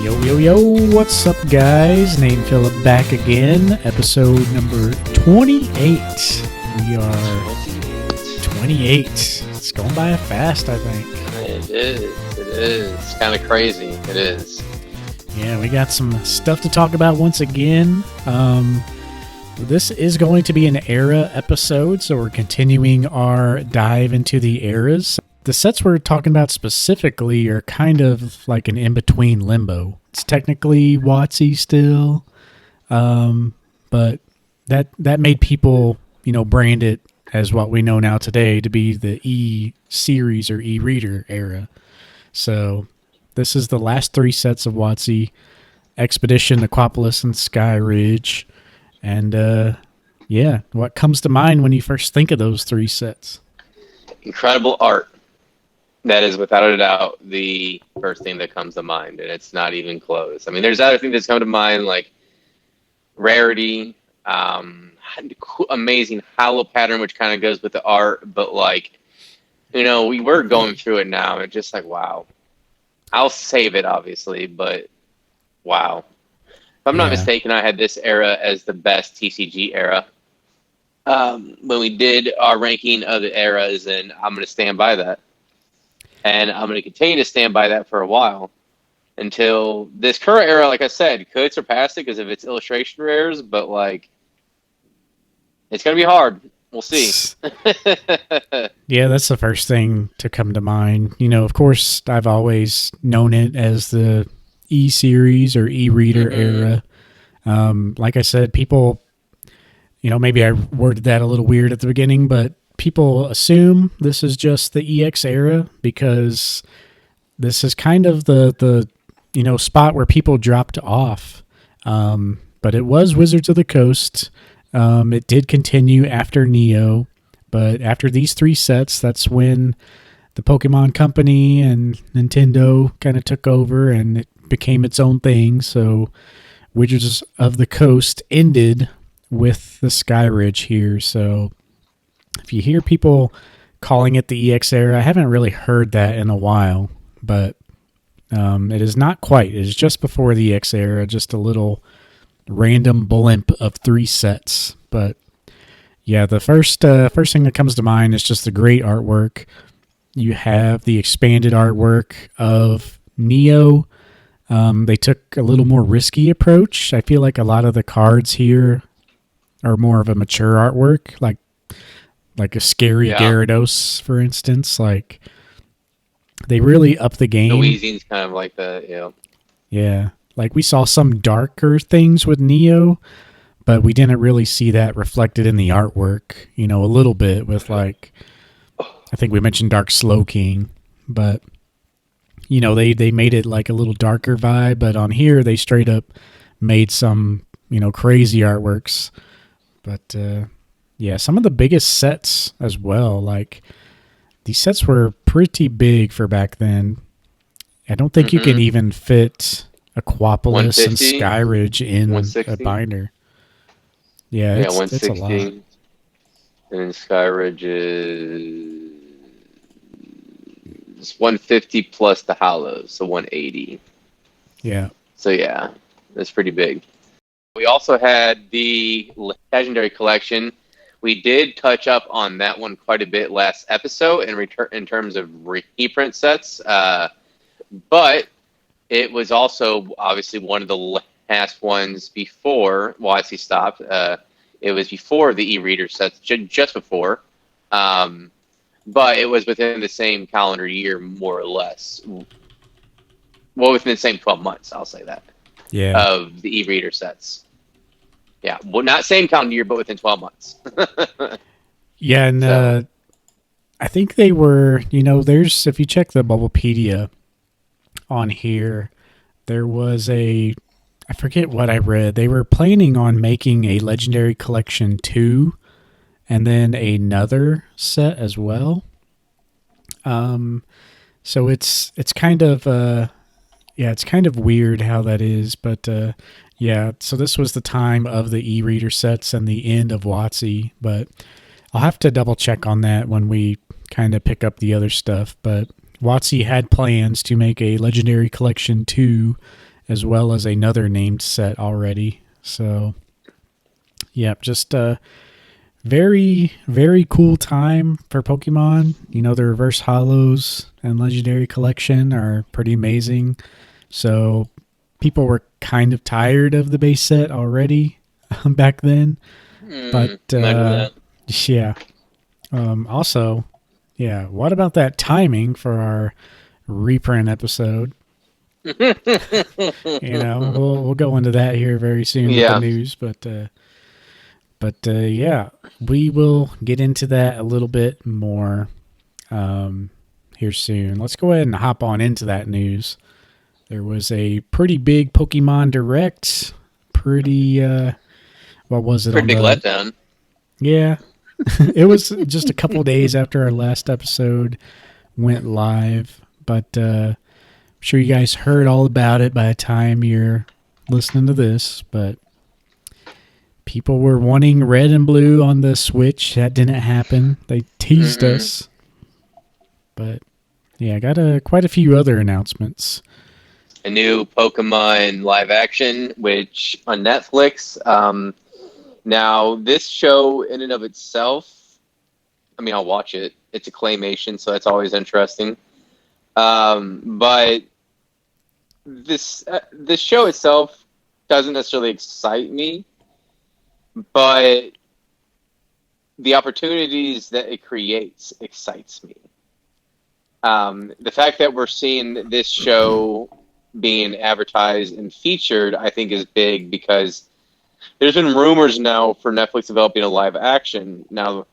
Yo, yo, yo, what's up, guys? Name Phillip back again. Episode number 28. We are 28. It's going by fast, I think. It is. It is. It's kind of crazy. It is. Yeah, we got some stuff to talk about once again. This is going to be an era episode, so we're continuing our dive into the eras. The sets we're talking about specifically are kind of like an in-between limbo. It's technically WotC still, but that made people, brand it as what we know now today to be the E-Series or E-Reader era. So this is the last three sets of WotC: Expedition, Aquapolis, and Sky Ridge. And what comes to mind when you first think of those three sets? Incredible art. That is, without a doubt, the first thing that comes to mind, and it's not even close. I mean, there's other things that come to mind, like rarity, amazing hollow pattern, which kind of goes with the art, but we were going through it now, and it's just like, wow. I'll save it, obviously, but wow. If I'm not mistaken, I had this era as the best TCG era. When we did our ranking of the eras, and I'm going to stand by that. And I'm going to continue to stand by that for a while until this current era, like I said, could surpass it because of its illustration rares, but it's going to be hard. We'll see. Yeah, that's the first thing to come to mind. Of course, I've always known it as the E-Series or E-Reader era. Like I said, people, maybe I worded that a little weird at the beginning, but people assume this is just the EX era because this is kind of the spot where people dropped off. But it was Wizards of the Coast. It did continue after Neo, but after these three sets, that's when the Pokemon Company and Nintendo kind of took over and it became its own thing. So Wizards of the Coast ended with the Sky Ridge here. So if you hear people calling it the EX era, I haven't really heard that in a while, but it is not quite. It is just before the EX era, just a little random blimp of three sets. But yeah, the first thing that comes to mind is just the great artwork. You have the expanded artwork of Neo. They took a little more risky approach. I feel like a lot of the cards here are more of a mature artwork, like a scary Gyarados, for instance. Like, they really upped the game. The Weezing's kind of like that, Yeah. Like, we saw some darker things with Neo, but we didn't really see that reflected in the artwork, a little bit with, I think we mentioned Dark Slowking, but, they made it like a little darker vibe, but on here, they straight up made some, crazy artworks. But, yeah, some of the biggest sets as well. Like, these sets were pretty big for back then. I don't think you can even fit Aquapolis and Sky Ridge in a binder. Yeah, it's 160. It's a lot. And then Sky Ridge is 150 plus the hollows, so 180. Yeah. So yeah, that's pretty big. We also had the Legendary Collection. We did touch up on that one quite a bit last episode in terms of reprint sets, but it was also obviously one of the last ones before WotC stopped. It was before the e-reader sets, just before, but it was within the same calendar year, more or less. Well, within the same 12 months, I'll say that. Yeah. Of the e-reader sets. Yeah, well, not same calendar year, but within 12 months. Yeah, and so, I think they were, there's, if you check the Bubblepedia on here, there was I forget what I read. They were planning on making a Legendary Collection 2 and then another set as well. So it's kind of, it's kind of weird how that is, but yeah, so this was the time of the e-reader sets and the end of WotC, but I'll have to double check on that when we kind of pick up the other stuff. But WotC had plans to make a Legendary Collection 2 as well as another named set already. So, yeah, just a very, very cool time for Pokemon. You know, the reverse holos and legendary collection are pretty amazing. So, people were kind of tired of the base set already back then. But, Imagine that. yeah. Also, yeah, what about that timing for our reprint episode? You know, we'll go into that here very soon with the Yeah. news, but yeah, we will get into that a little bit more here soon. Let's go ahead and hop on into that news. There was a pretty big Pokemon Direct. Pretty what was it Pretty on big the? letdown. Yeah, it was just a couple days after our last episode went live, but I'm sure you guys heard all about it by the time you're listening to this. But people were wanting red and blue on the Switch. That didn't happen. They teased us. But yeah, I got quite a few other announcements. A new Pokemon live action, which on Netflix. Now, this show in and of itself, I mean, I'll watch it. It's a claymation, so that's always interesting. But this show itself doesn't necessarily excite me, but the opportunities that it creates excites me. The fact that we're seeing this show being advertised and featured, I think, is big because there's been rumors now for Netflix developing a live action. Now,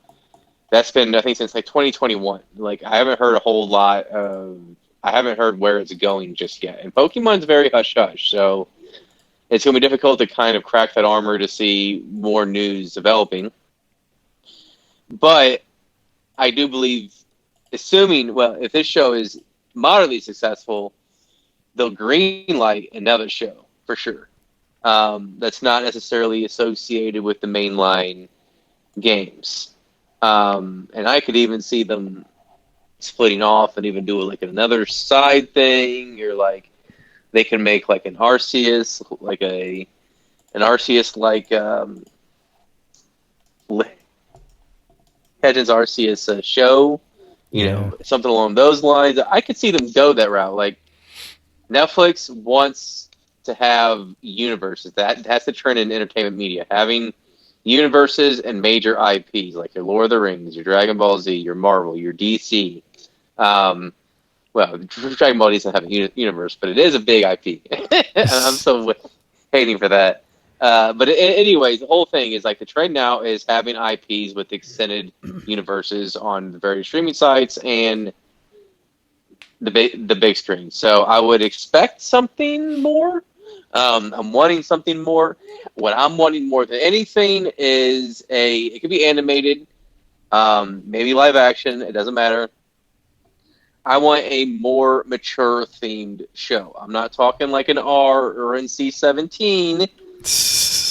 that's been, I think, since like 2021. Like, I haven't heard a whole lot of, I haven't heard where it's going just yet. And Pokemon's very hush hush, so it's going to be difficult to kind of crack that armor to see more news developing. But I do believe, assuming, well, if this show is moderately successful, they'll greenlight another show for sure. That's not necessarily associated with the mainline games. And I could even see them splitting off and even do like another side thing, or like they can make like an Arceus, like an Arceus like Legends Arceus show, you know, something along those lines. I could see them go that route. Like Netflix wants to have universes. That has to turn into entertainment media. Having universes and major IPs like your Lord of the Rings, your Dragon Ball Z, your Marvel, your DC. Well, Dragon Ball doesn't have a universe, but it is a big IP. I'm so hating for that. But anyways, the whole thing is like the trend now is having IPs with extended universes on the various streaming sites and the big screen. So I would expect something more. I'm wanting something more. What I'm wanting more than anything is it could be animated, maybe live action. It doesn't matter. I want a more mature themed show. I'm not talking like an R or NC-17.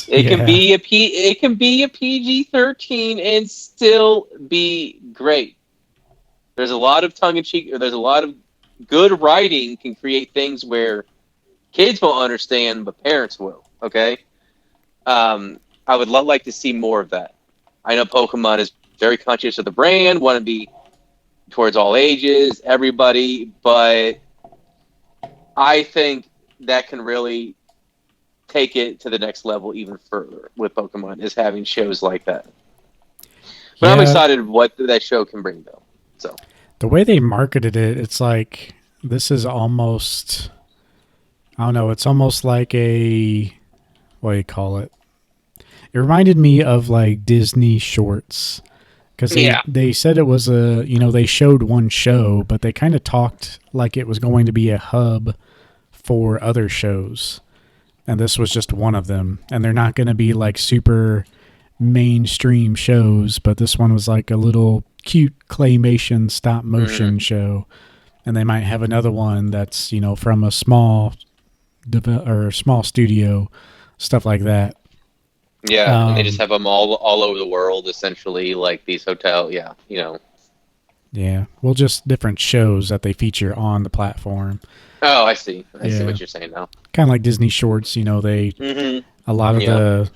It can be a PG-13 and still be great. There's a lot of tongue in cheek. There's a lot of good writing can create things where kids won't understand, but parents will. Okay, I would like to see more of that. I know Pokemon is very conscious of the brand, want to be towards all ages, everybody, but I think that can really take it to the next level even further with Pokemon, is having shows like that. But I'm excited what that show can bring, though. So the way they marketed it, it's like this is almost, I don't know, it's almost like a, what do you call it? It reminded me of like Disney shorts. Because they said it was they showed one show, but they kind of talked like it was going to be a hub for other shows. And this was just one of them. And they're not going to be like super mainstream shows, but this one was like a little cute claymation stop motion show. And they might have another one that's, from a small studio, stuff like that. Yeah, and they just have them all over the world, essentially, like these hotel. Yeah. Well, just different shows that they feature on the platform. Oh, I see. I see what you're saying now. Kind of like Disney Shorts, they a lot of Yeah. the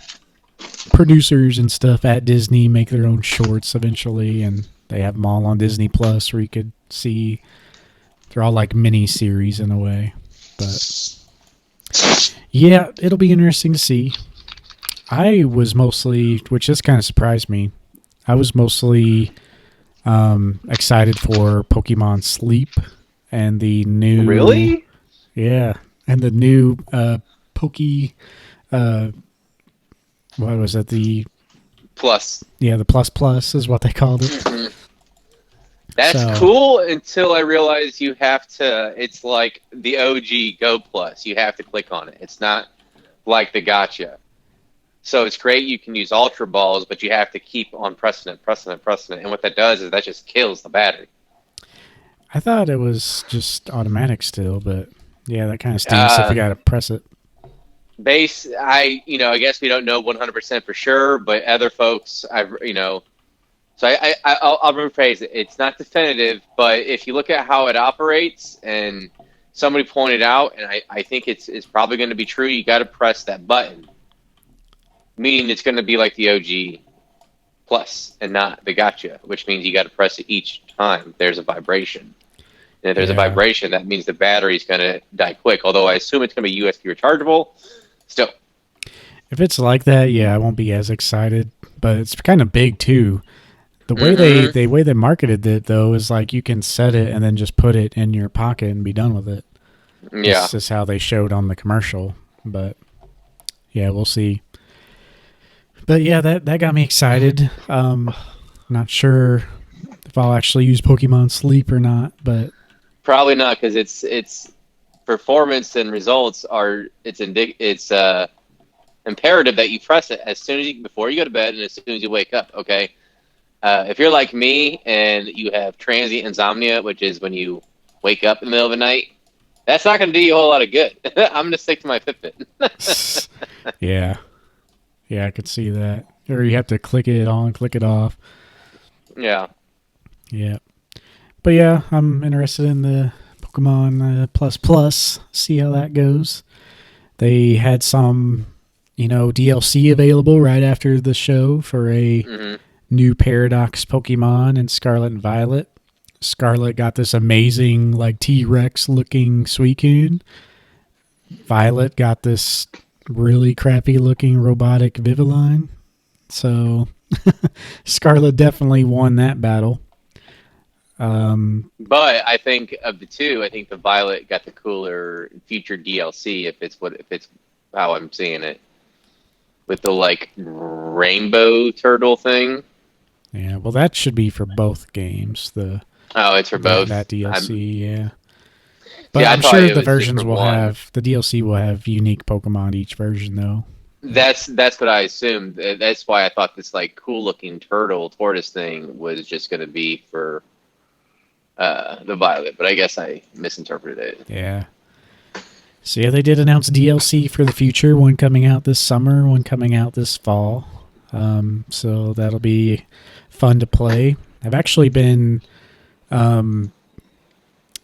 producers and stuff at Disney make their own shorts eventually, and they have them all on Disney Plus where you could see. They're all like mini series in a way, but yeah, it'll be interesting to see. I was mostly, which just kind of surprised me, I was mostly excited for Pokemon Sleep and the new. Really? Yeah, and the new Poke. What was it? The Plus. Yeah, the plus plus is what they called it. Mm-hmm. That's cool until I realized you have to. It's like the OG Go Plus. You have to click on it. It's not like the Gotcha. So it's great. You can use Ultra Balls, but you have to keep on pressing it. And what that does is that just kills the battery. I thought it was just automatic still, but yeah, that kind of stinks if you got to press it. I guess we don't know 100% for sure, but other folks, So I'll rephrase it. It's not definitive, but if you look at how it operates, and somebody pointed out, and I think it's probably going to be true, you got to press that button, meaning it's going to be like the OG Plus and not the Gotcha, which means you got to press it each time there's a vibration. And if there's a vibration, that means the battery's going to die quick. Although I assume it's going to be USB rechargeable. Still, if it's like that, yeah, I won't be as excited. But it's kind of big too. The way they marketed it though is like you can set it and then just put it in your pocket and be done with it. Yeah, this is how they showed on the commercial. But yeah, we'll see. But yeah, that got me excited. Not sure if I'll actually use Pokemon Sleep or not, but probably not, because it's performance and results are it's imperative that you press it as soon as before you go to bed and as soon as you wake up. Okay, if you're like me and you have transient insomnia, which is when you wake up in the middle of the night, that's not going to do you a whole lot of good. I'm going to stick to my Fitbit. Yeah, I could see that. Or you have to click it on, click it off. Yeah. But yeah, I'm interested in the Pokemon Plus. See how that goes. They had some, DLC available right after the show for a new Paradox Pokemon in Scarlet and Violet. Scarlet got this amazing, like T-Rex looking Suicune. Violet got this really crappy looking robotic Vivillon. So Scarlet definitely won that battle. But I think of the two, I think the Violet got the cooler future DLC. If it's how I'm seeing it, with the like rainbow turtle thing. Yeah, well, that should be for both games. It's for both that DLC. Yeah, but yeah, I'm sure the versions will have the DLC will have unique Pokemon each version, though. That's what I assumed. That's why I thought this like cool looking tortoise thing was just going to be for the Violet, but I guess I misinterpreted it. Yeah. So yeah, they did announce DLC for the future. One coming out this summer, one coming out this fall. So that'll be fun to play. I've actually been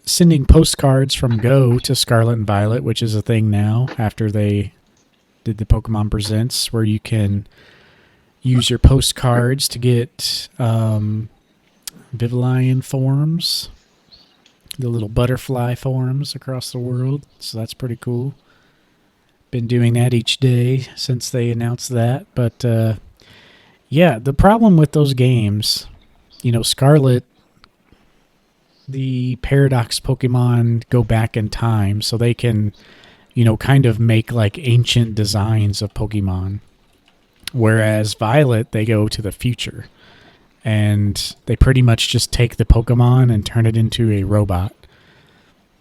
sending postcards from Go to Scarlet and Violet, which is a thing now after they did the Pokemon Presents, where you can use your postcards to get Vivillon forms, the little butterfly forms across the world. So that's pretty cool. Been doing that each day since they announced that. But yeah, the problem with those games, Scarlet, the Paradox Pokemon go back in time, so they can, kind of make like ancient designs of Pokemon. Whereas Violet, they go to the future. And they pretty much just take the Pokemon and turn it into a robot.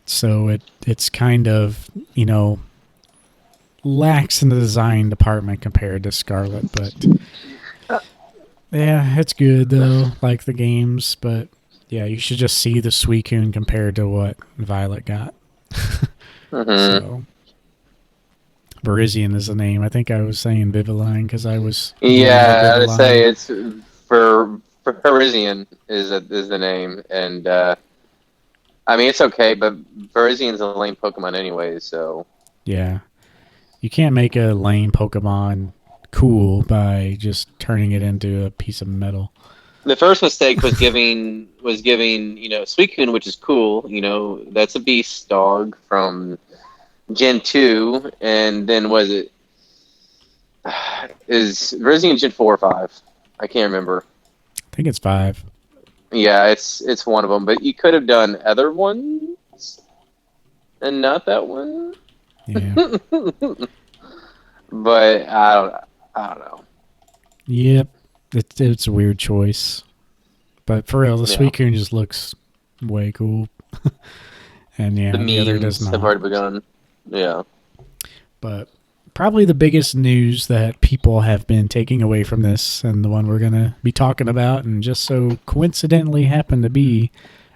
So it's kind of, lacks in the design department compared to Scarlet. But yeah, it's good though, like the games. But yeah, you should just see the Suicune compared to what Violet got. So Virizion is the name. I think I was saying Vivillon because I was... Yeah, I would say it's for Parisian is the name, and I mean it's okay, but Parisian's a lame Pokemon anyway, so Yeah. You can't make a lame Pokemon cool by just turning it into a piece of metal. the first mistake was giving Suicune, which is cool. That's a beast dog from Gen 2, and then was it is Parisian Gen 4 or 5? I can't remember. I think it's 5. Yeah, it's one of them, but you could have done other ones and not that one. Yeah. But I don't know. Yep. It's a weird choice. But for real, the Yeah. Suicune just looks way cool. And yeah, The the other does memes have not. already begun. Yeah. But probably the biggest news that people have been taking away from this, and the one we're going to be talking about, and just so coincidentally happened to be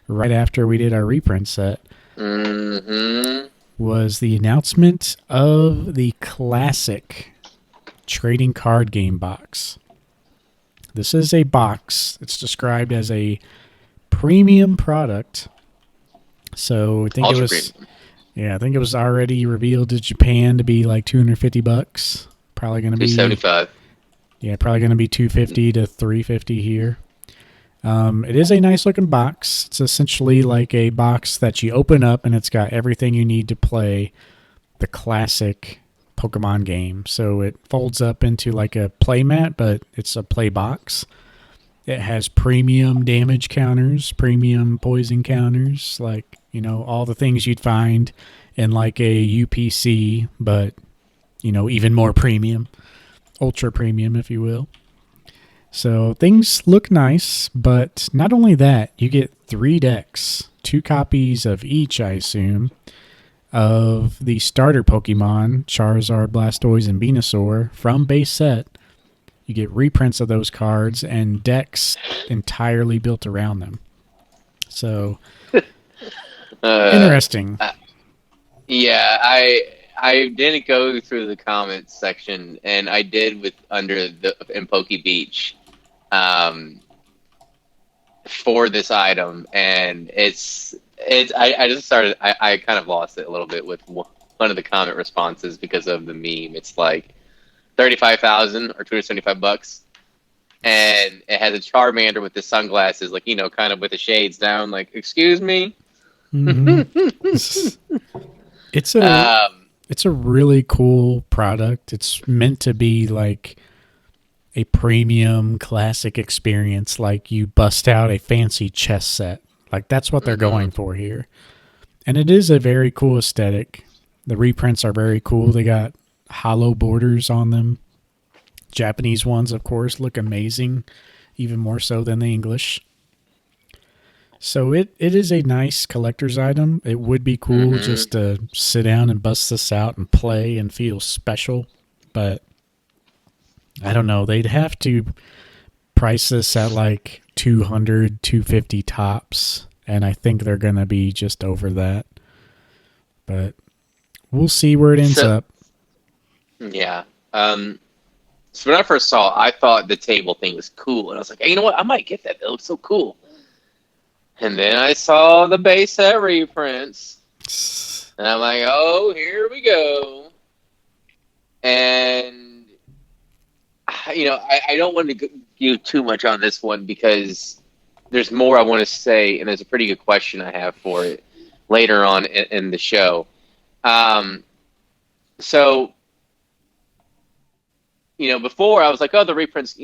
right after we did our reprint set, was the announcement of the classic trading card game box. This is a box. It's described as a premium product. So I think Ultra it was premium. yeah, I think it was already revealed to Japan to be like $250. Probably going to be 275. yeah, probably going to be 250 to 350 here. It is a nice looking box. It's essentially like a box that you open up and it's got everything you need to play the classic Pokemon game. So it folds up into like a play mat, but it's a play box. It has premium damage counters, premium poison counters, like, all the things you'd find in like a UPC, but, even more premium, ultra premium, if you will. So things look nice, but not only that, you get 3 decks, 2 copies of each, I assume, of the starter Pokemon, Charizard, Blastoise, and Venusaur from base set. You get reprints of those cards and decks entirely built around them. So, interesting. Yeah, I didn't go through the comments section, and I did with under the in Poke Beach, for this item, and I just started. I kind of lost it a little bit with one of the comment responses because of the meme. It's like 35,000 or $275, and it has a Charmander with the sunglasses, like kind of with the shades down. Like, excuse me. Mm-hmm. It's a really cool product. It's meant to be like a premium classic experience, like you bust out a fancy chess set. Like that's what they're going for here. And it is a very cool aesthetic. The reprints are very cool. They got hollow borders on them. Japanese ones, of course, look amazing, even more so than the English. So it is a nice collector's item. It would be cool just to sit down and bust this out and play and feel special. But I don't know. They'd have to price this at like 200, 250 tops. And I think they're going to be just over that. But we'll see where it ends up. Yeah. So when I first saw it, I thought the table thing was cool. And I was like, hey, you know what? I might get that. It looks so cool. And then I saw the base set reprints. And I'm like, oh, here we go. And, I don't want to give too much on this one because there's more I want to say. And there's a pretty good question I have for it later on in the show. So, before I was like, oh, the reprints,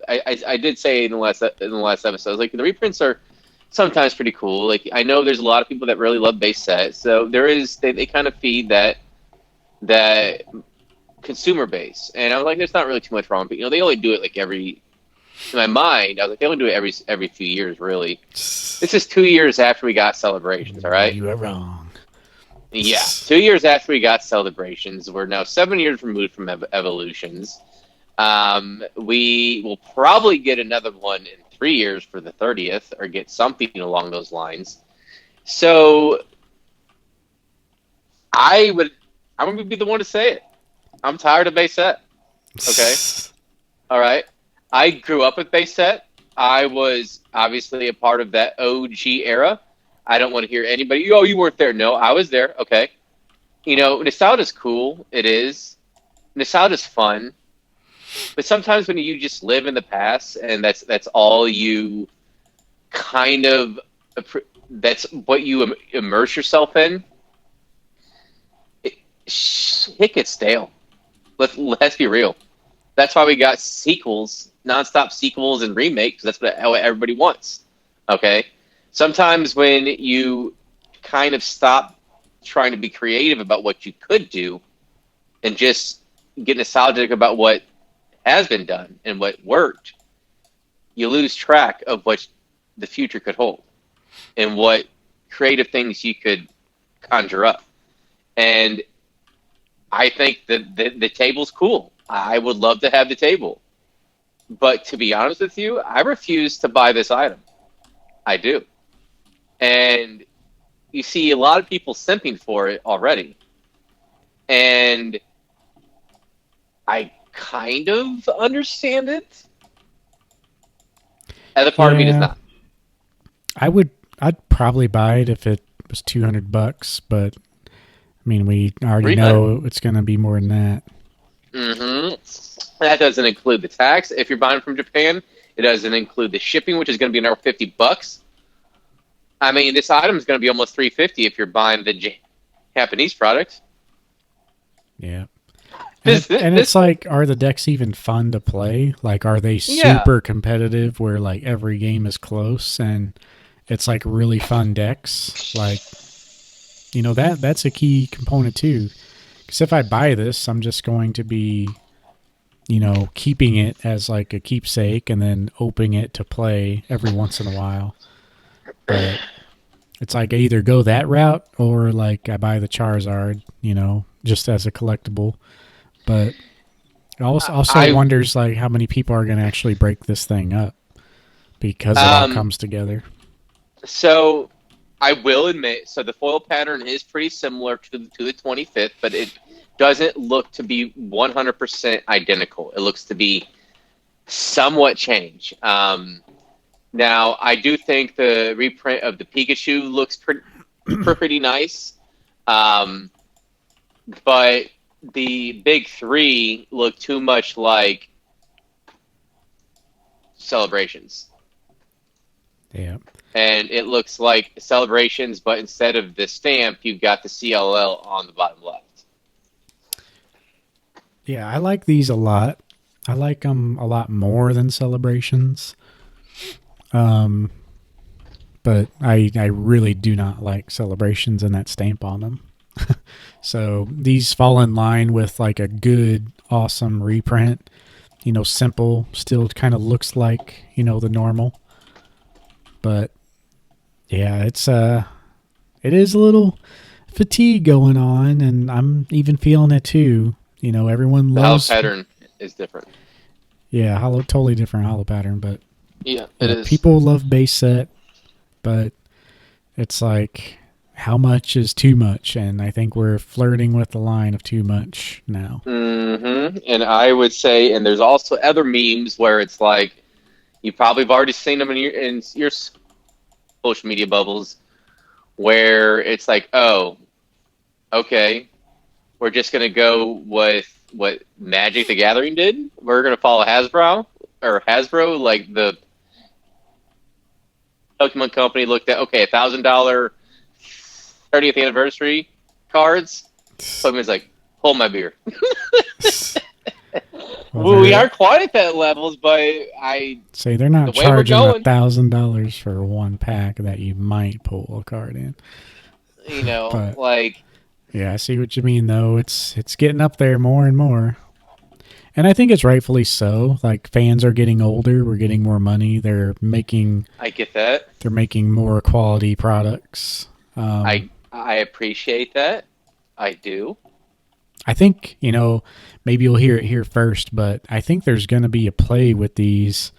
I did say in the last episode, I was like, the reprints are sometimes pretty cool. Like, I know there's a lot of people that really love base set, so they kind of feed that consumer base, and I was like, there's not really too much wrong, but they only do it like in my mind, I was like, they only do it every few years, really. This is 2 years after we got Celebrations, all right? You are wrong. Yeah, 2 years after we got Celebrations, we're now 7 years removed from Evolutions. We will probably get another one in 3 years for the 30th, or get something along those lines. So I'm going to be the one to say it. I'm tired of base set. Okay? All right? I grew up with base set. I was obviously a part of that OG era. I don't want to hear anybody, oh, you weren't there. No, I was there. Okay. Nostalgia is cool. It is. Nostalgia is fun. But sometimes when you just live in the past and that's all you kind of, that's what you immerse yourself in, it, it gets stale. Let's be real. That's why we got sequels, nonstop sequels and remakes. That's what everybody wants. Okay. Sometimes when you kind of stop trying to be creative about what you could do and just get nostalgic about what has been done and what worked, you lose track of what the future could hold and what creative things you could conjure up. And I think that the table's cool. I would love to have the table. But to be honest with you, I refuse to buy this item. I do. And you see a lot of people simping for it already. And I kind of understand it. Other part of me does not. I'd probably buy it if it was $200, but I mean, we already know it's going to be more than that. Mm-hmm. That doesn't include the tax. If you're buying from Japan, it doesn't include the shipping, which is going to be another $50. I mean, this item is going to be almost $350 if you're buying the Japanese product. Yeah. And it's like, are the decks even fun to play? Like, are they super competitive where, like, every game is close and it's, like, really fun decks? Like, that's a key component, too. Because if I buy this, I'm just going to be, keeping it as, like, a keepsake and then opening it to play every once in a while. But it's like I either go that route or, like, I buy the Charizard, just as a collectible. But it also wonders like how many people are going to actually break this thing up because it all comes together. So I will admit, so the foil pattern is pretty similar to the 25th, but it doesn't look to be 100% identical. It looks to be somewhat changed. Now, I do think the reprint of the Pikachu looks pretty nice, but the big three look too much like Celebrations. Yeah. And it looks like Celebrations, but instead of the stamp, you've got the CLL on the bottom left. Yeah, I like these a lot. I like them a lot more than Celebrations. But I really do not like Celebrations and that stamp on them. So these fall in line with like a good, awesome reprint. Simple, still kind of looks like, the normal. But yeah, it is a little fatigue going on, and I'm even feeling it too. Everyone loves the holo pattern is different. Yeah, totally different holo pattern, but yeah, it is. People love base set, but it's like, how much is too much? And I think we're flirting with the line of too much now. Mm-hmm. And I would say, and there's also other memes where it's like, you probably have already seen them in your social media bubbles, where it's like, oh, okay, we're just gonna go with what Magic the Gathering did. We're gonna follow Hasbro, like the Pokemon company looked at, okay, $1,000 30th anniversary cards. Pokemon's like, hold my beer. Well, we are quite at that levels, but I say they're not charging $1,000 for one pack that you might pull a card in. But, like, yeah, I see what you mean though. It's getting up there more and more, and I think it's rightfully so. Like, fans are getting older, we're getting more money. They're making. I get that. They're making more quality products. I appreciate that. I do. I think, maybe you'll hear it here first, but I think there's going to be a play with these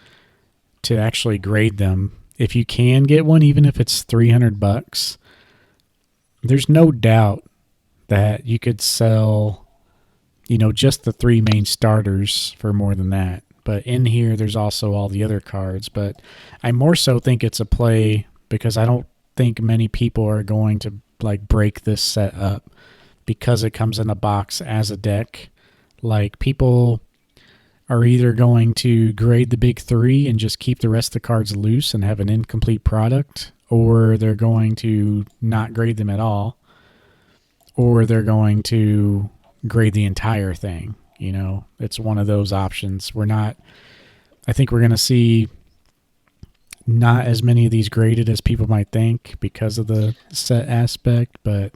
to actually grade them. If you can get one, even if it's $300, there's no doubt that you could sell, just the three main starters for more than that. But in here, there's also all the other cards. But I more so think it's a play because I don't think many people are going to like break this set up because it comes in a box as a deck. Like people are either going to grade the big three and just keep the rest of the cards loose and have an incomplete product, or they're going to not grade them at all, or they're going to grade the entire thing. You know, it's one of those options. I think we're going to see not as many of these graded as people might think because of the set aspect, but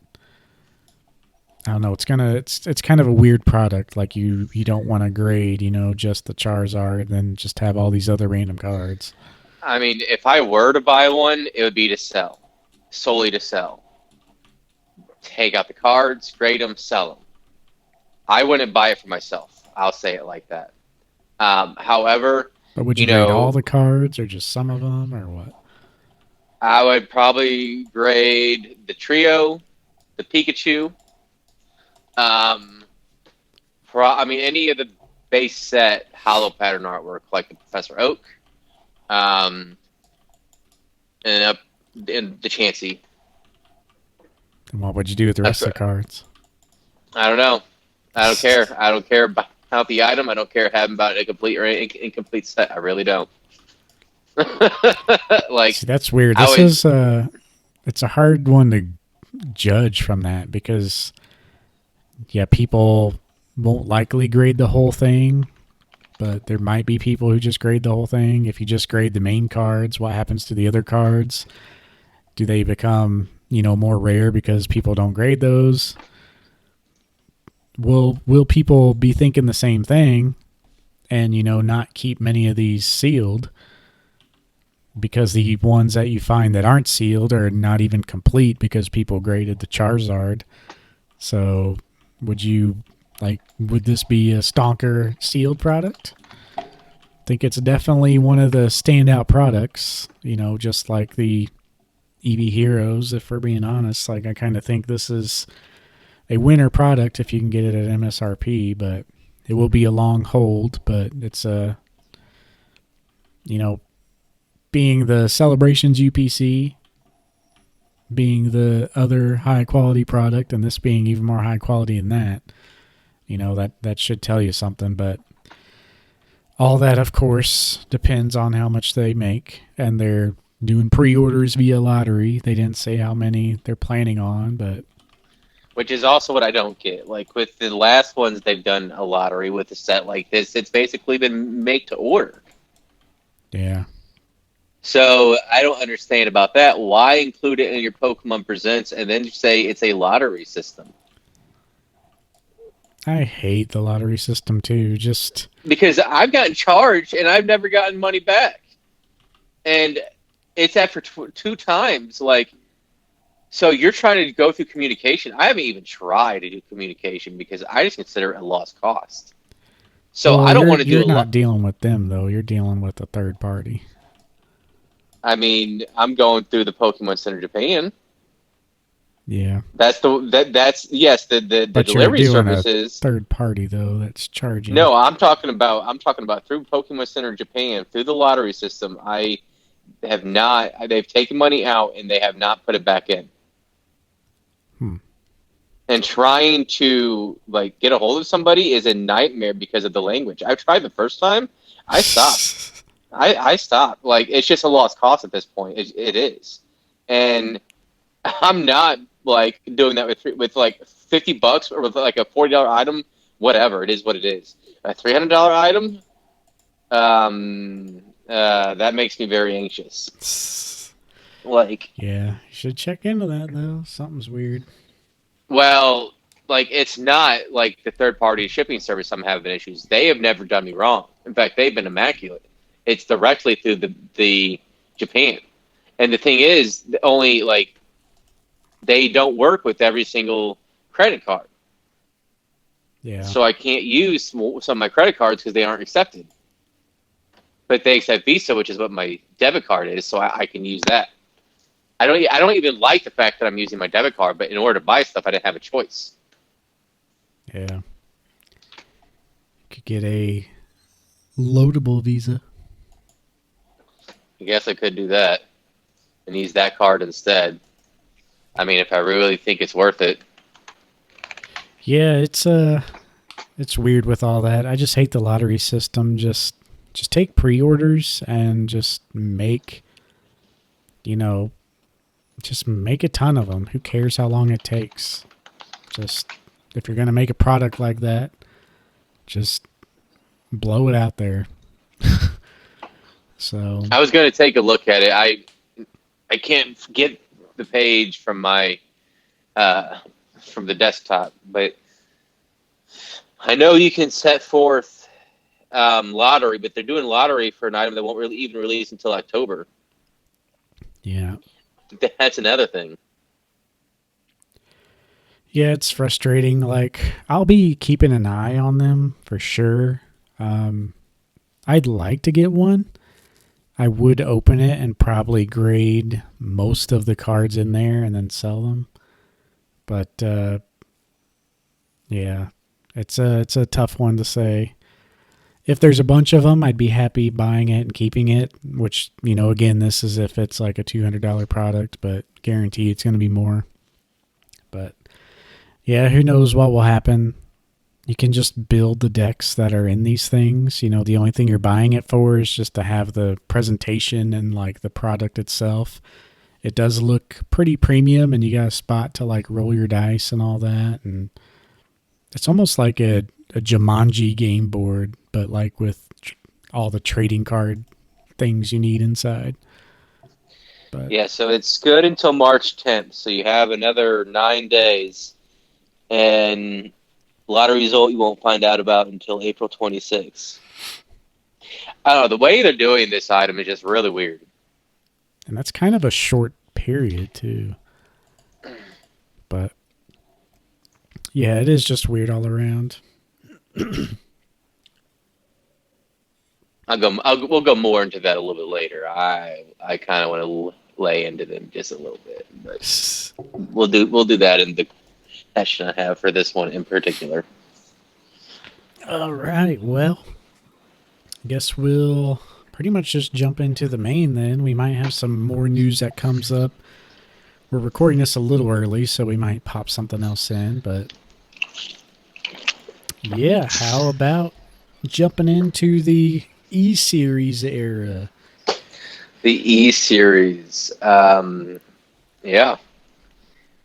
I don't know. It's kind of a weird product. Like you don't want to grade, just the Charizard and then just have all these other random cards. I mean, if I were to buy one, it would be to sell, solely to sell. Take out the cards, grade them, sell them. I wouldn't buy it for myself. I'll say it like that. However, but would you grade all the cards or just some of them or what? I would probably grade the trio, the Pikachu. Any of the base set hollow pattern artwork, like the Professor Oak, and the Chansey. And what would you do with the rest of the cards? I don't know. I don't care. I don't care about the item. I don't care having about a complete or incomplete set. I really don't. See, that's weird. It's a hard one to judge from that because, yeah, people won't likely grade the whole thing, but there might be people who just grade the whole thing. If you just grade the main cards, what happens to the other cards? Do they become, more rare because people don't grade those? Will people be thinking the same thing and, not keep many of these sealed because the ones that you find that aren't sealed are not even complete because people graded the Charizard? So would this be a stonker sealed product? I think it's definitely one of the standout products, just like the EV Heroes, if we're being honest. Like, I kind of think this is a winner product if you can get it at MSRP, but it will be a long hold. But it's being the Celebrations UPC, being the other high quality product, and this being even more high quality than that, that should tell you something. But all that, of course, depends on how much they make, and they're doing pre-orders via lottery. They didn't say how many they're planning on, but which is also what I don't get. Like with the last ones, they've done a lottery with a set like this. It's basically been make to order. Yeah. So I don't understand about that. Why include it in your Pokemon Presents and then say it's a lottery system? I hate the lottery system too. Just because I've gotten charged and I've never gotten money back, and it's after two times. Like, so you're trying to go through communication. I haven't even tried to do communication because I just consider it a lost cost. So I don't want to do. You're not dealing with them though. You're dealing with a third party. I mean, I'm going through the Pokemon Center Japan. Yeah, that's yes. The delivery services. Third party though, that's charging. No, I'm talking about through Pokemon Center Japan through the lottery system. I have not. They've taken money out and they have not put it back in. And trying to get a hold of somebody is a nightmare because of the language. I tried the first time. I stopped. I stopped. It's just a lost cause at this point. It is, and I'm not doing that with $50 or with a $40 item. Whatever it is, what it is. A $300 item. That makes me very anxious. Yeah, you should check into that though. Something's weird. Well, it's not like the third-party shipping service I'm having issues. They have never done me wrong. In fact, they've been immaculate. It's directly through the Japan. And the thing is, only they don't work with every single credit card. Yeah. So I can't use some of my credit cards because they aren't accepted. But they accept Visa, which is what my debit card is, so I can use that. I don't even like the fact that I'm using my debit card, but in order to buy stuff, I didn't have a choice. Yeah. You could get a Loadable Visa. I guess I could do that and use that card instead. I mean, if I really think it's worth it. Yeah, it's weird with all that. I just hate the lottery system. Just take pre-orders and just make, just make a ton of them. Who cares how long it takes? Just if you're gonna make a product like that, just blow it out there. So I was going to take a look at it. I can't get the page from my from the desktop, but I know you can set forth lottery, but they're doing lottery for an item that won't really even release until October. yeah. That's another thing. Yeah, it's frustrating. Like, I'll be keeping an eye on them for sure. I'd like to get one. I would open it and probably grade most of the cards in there and then sell them. But yeah, it's a tough one to say. If there's a bunch of them, I'd be happy buying it and keeping it. Which, again, this is if it's like a $200 product, but guarantee it's going to be more. But yeah, who knows what will happen. You can just build the decks that are in these things. The only thing you're buying it for is just to have the presentation and like the product itself. It does look pretty premium, and you got a spot to like roll your dice and all that. And it's almost like a Jumanji game board, but like with all the trading card things you need inside. But Yeah, so it's good until March 10th, so you have another 9 days, and lottery result you won't find out about until April 26th. I don't know, the way they're doing this item is just really weird. And that's kind of a short period too. But yeah, it is just weird all around. We'll go more into that a little bit later. I kind of want to lay into them just a little bit, but we'll do that in the session I have for this one in particular. All right, well, I guess we'll pretty much just jump into the main then. We might have some more news that comes up. We're recording this a little early, so we might pop something else in, but yeah, how about jumping into the E-Series era? The E-Series, yeah.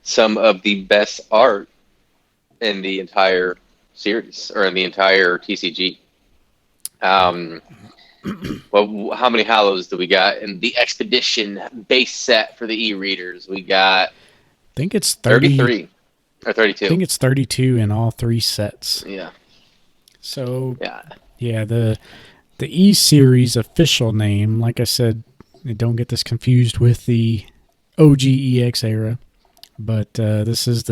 Some of the best art in the entire series, or in the entire TCG. Well, how many hollows do we got in the Expedition base set for the E-Readers? We got I think it's 33 or 32. I think it's 32 in all three sets. Yeah. So, yeah, the E-Series official name, like I said, don't get this confused with the OGEX era, but this is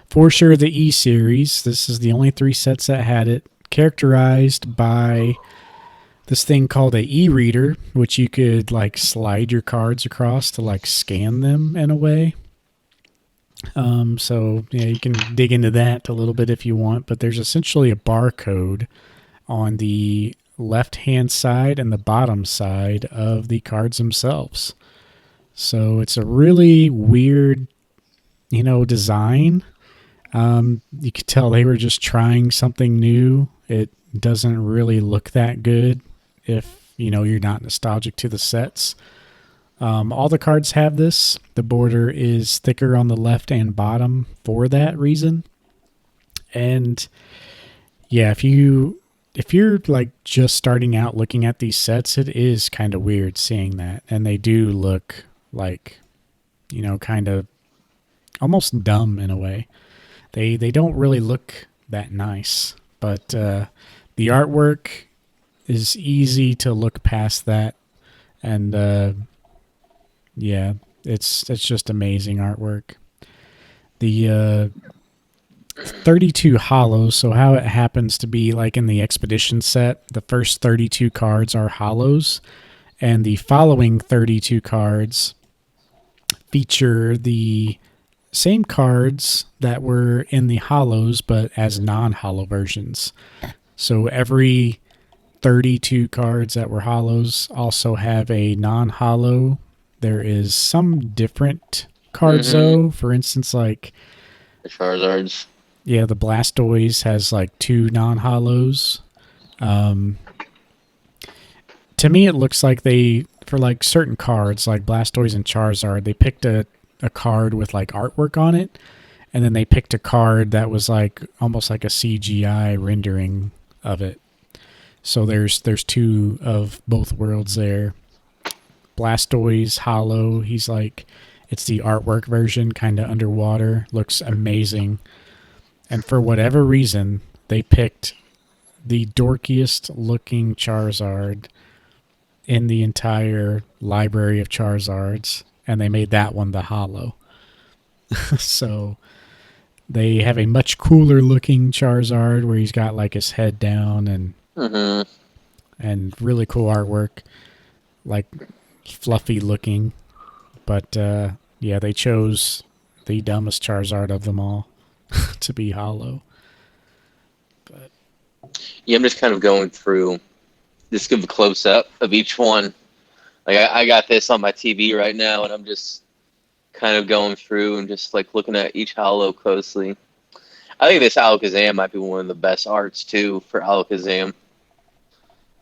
for sure the E-Series. This is the only three sets that had it, characterized by this thing called a e-reader, which you could like slide your cards across to like scan them in a way. So yeah, you can dig into that a little bit if you want, but there's essentially a barcode on the left-hand side and the bottom side of the cards themselves. So it's a really weird, design. You could tell they were just trying something new. It doesn't really look that good if, you're not nostalgic to the sets. All the cards have this. The border is thicker on the left and bottom for that reason. And yeah, if you're like just starting out looking at these sets, it is kind of weird seeing that. And they do look like, kind of almost dumb in a way. They don't really look that nice, but the artwork is easy to look past that. And yeah, it's just amazing artwork. The 32 hollows, so how it happens to be like in the Expedition set, the first 32 cards are hollows, and the following 32 cards feature the same cards that were in the hollows, but as non-hollow versions. So every 32 cards that were hollows also have a non-hollow. There is some different cards though. For instance, like the Charizards. Yeah, the Blastoise has like 2 non-hollows. To me, it looks like they, for like certain cards, like Blastoise and Charizard, they picked a card with like artwork on it, and then they picked a card that was like almost like a CGI rendering of it. So there's 2 of both worlds there. Blastoise Hollow, he's like, it's the artwork version, kind of underwater, looks amazing. And for whatever reason, they picked the dorkiest looking Charizard in the entire library of Charizards, and they made that one the hollow. So they have a much cooler looking Charizard where he's got like his head down and really cool artwork, like fluffy looking. But yeah, they chose the dumbest Charizard of them all to be hollow. But yeah, I'm just kind of going through. Just give a close up of each one. Like I got this on my TV right now, and I'm just kind of going through and just like looking at each hollow closely. I think this Alakazam might be one of the best arts too for Alakazam.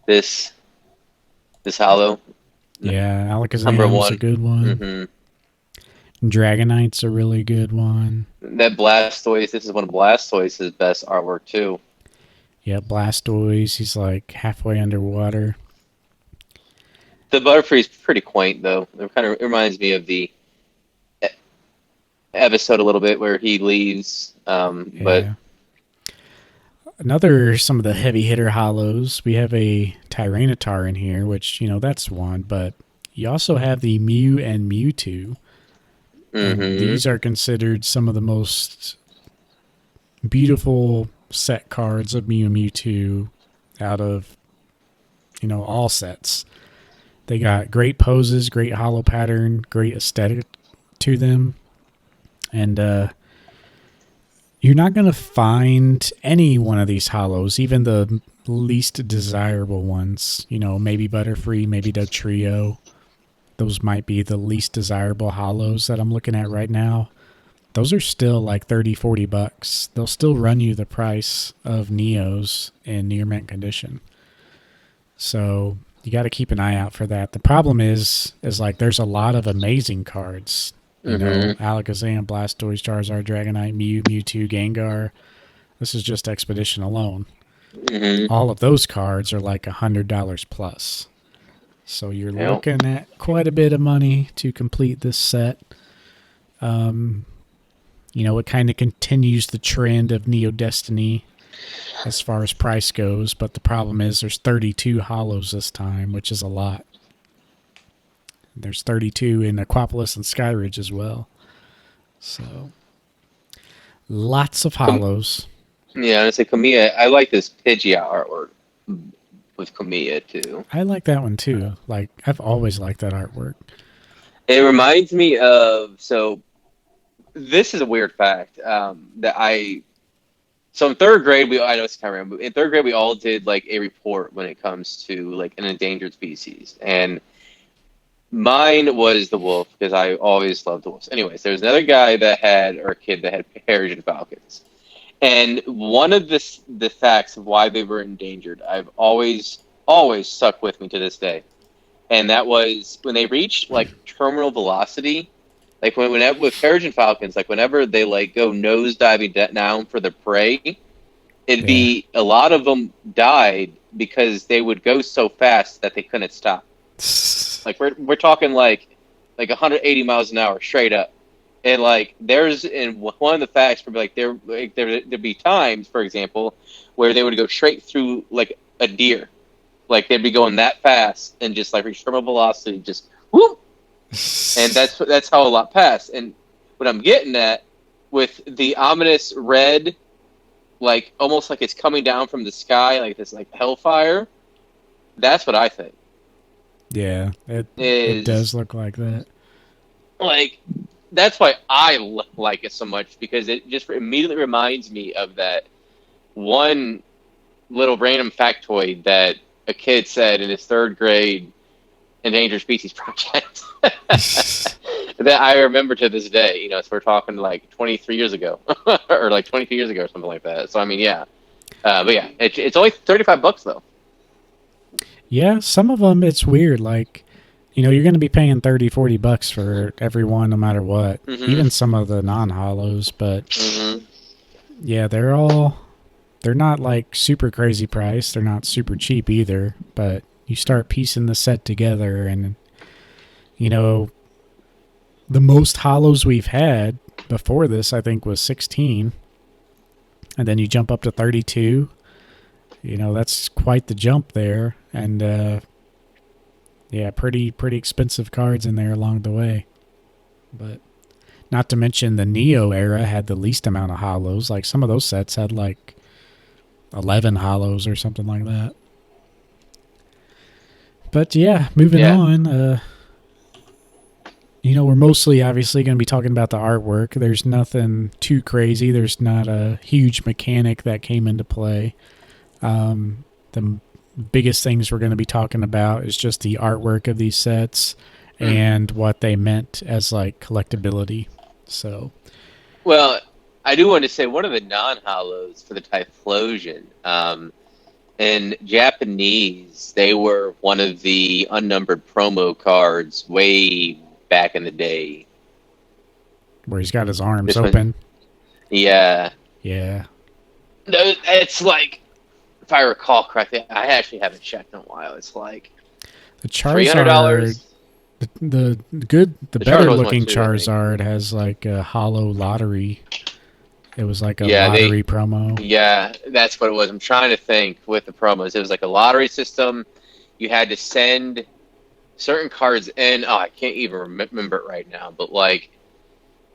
This hollow. Yeah, Alakazam's a good one. Dragonite's a really good one. That Blastoise, this is one of Blastoise's best artwork too. Yeah, Blastoise, he's like halfway underwater. The Butterfree's pretty quaint though. It reminds me of the episode a little bit where he leaves. But some of the heavy hitter hollows. We have a Tyranitar in here, which that's one. But you also have the Mew and Mewtwo. And these are considered some of the most beautiful set cards of Mew and Mewtwo out of all sets. They got great poses, great hollow pattern, great aesthetic to them. And you're not going to find any one of these hollows, even the least desirable ones. Maybe Butterfree, maybe the Trio. Those might be the least desirable hollows that I'm looking at right now. Those are still like $30-$40. They'll still run you the price of Neos in near mint condition. So you got to keep an eye out for that. The problem is like there's a lot of amazing cards. Alakazam, Blastoise, Charizard, Dragonite, Mew, Mewtwo, Gengar. This is just Expedition alone. All of those cards are like $100 plus. So you're looking at quite a bit of money to complete this set. It kind of continues the trend of Neo Destiny as far as price goes, but the problem is there's 32 hollows this time, which is a lot. There's 32 in Aquapolis and Skyridge as well. So, lots of hollows. Yeah, and it's like Kamiya. I like this Pidgeot artwork with Kamiya too. I like that one too. Like, I've always liked that artwork. It reminds me of, so this is a weird fact so in third grade, I know it's kind of random, but in third grade, we all did like a report when it comes to like an endangered species. And mine was the wolf because I always loved the wolves. Anyways, there was another guy a kid that had Peruvian falcons. And one of the facts of why they were endangered, I've always stuck with me to this day. And that was when they reached like terminal velocity, like whenever with Peruvian falcons, like whenever they like go nose diving down for the prey, it'd be a lot of them died because they would go so fast that they couldn't stop. Like we're talking like 180 miles an hour straight up. And like in one of the facts would be like there'd be times, for example, where they would go straight through like a deer. Like they'd be going that fast and just like reach terminal velocity, just whoop. And that's how a lot passed. And what I'm getting at with the ominous red, like almost like it's coming down from the sky, like this like hellfire, that's what I think. Yeah, it does look like that. Like, that's why I like it so much, because it just immediately reminds me of that one little random factoid that a kid said in his third grade endangered species project that I remember to this day. You know, so we're talking like 23 years ago, or like 22 years ago, or something like that. So I mean, yeah, but yeah, it's only $35 though. Yeah, some of them it's weird. Like, you're going to be paying 30, $40 for every one, no matter what. Mm-hmm. Even some of the non-hollows, but Mm-hmm. yeah, they're not like super crazy price. They're not super cheap either. But you start piecing the set together, and you know, the most hollows we've had before this, I think, was 16, and then you jump up to 32. That's quite the jump there, and yeah, pretty expensive cards in there along the way. But not to mention the Neo era had the least amount of hollows. Like some of those sets had like 11 hollows or something like that. But yeah, moving on. We're mostly obviously going to be talking about the artwork. There's nothing too crazy. There's not a huge mechanic that came into play. The biggest things we're going to be talking about is just the artwork of these sets and what they meant as like collectability. So, well, I do want to say one of the non-hollows for the Typhlosion, in Japanese, they were one of the unnumbered promo cards way back in the day. Where he's got his arms open. Yeah. Yeah. No, it's like, if I recall correctly, I actually haven't checked in a while. It's like the Charizard. The better looking Charizard has like a hollow lottery. It was like a lottery promo. Yeah, that's what it was. I'm trying to think with the promos. It was like a lottery system. You had to send certain cards in. Oh, I can't even remember it right now. But like,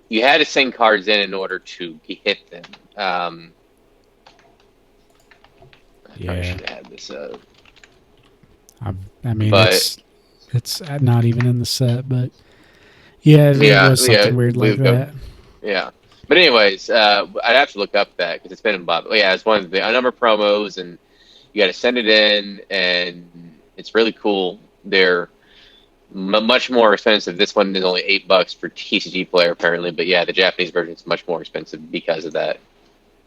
you had to send cards in order to hit them. I probably should add this up. I mean, it's not even in the set, but yeah, it was something weird like that. Yeah. But anyways, I'd have to look up that because it's been in Bob. Yeah, it's one of the unnumbered promos, and you got to send it in, and it's really cool. They're much more expensive. This one is only $8 for TCG player, apparently. But yeah, the Japanese version is much more expensive because of that.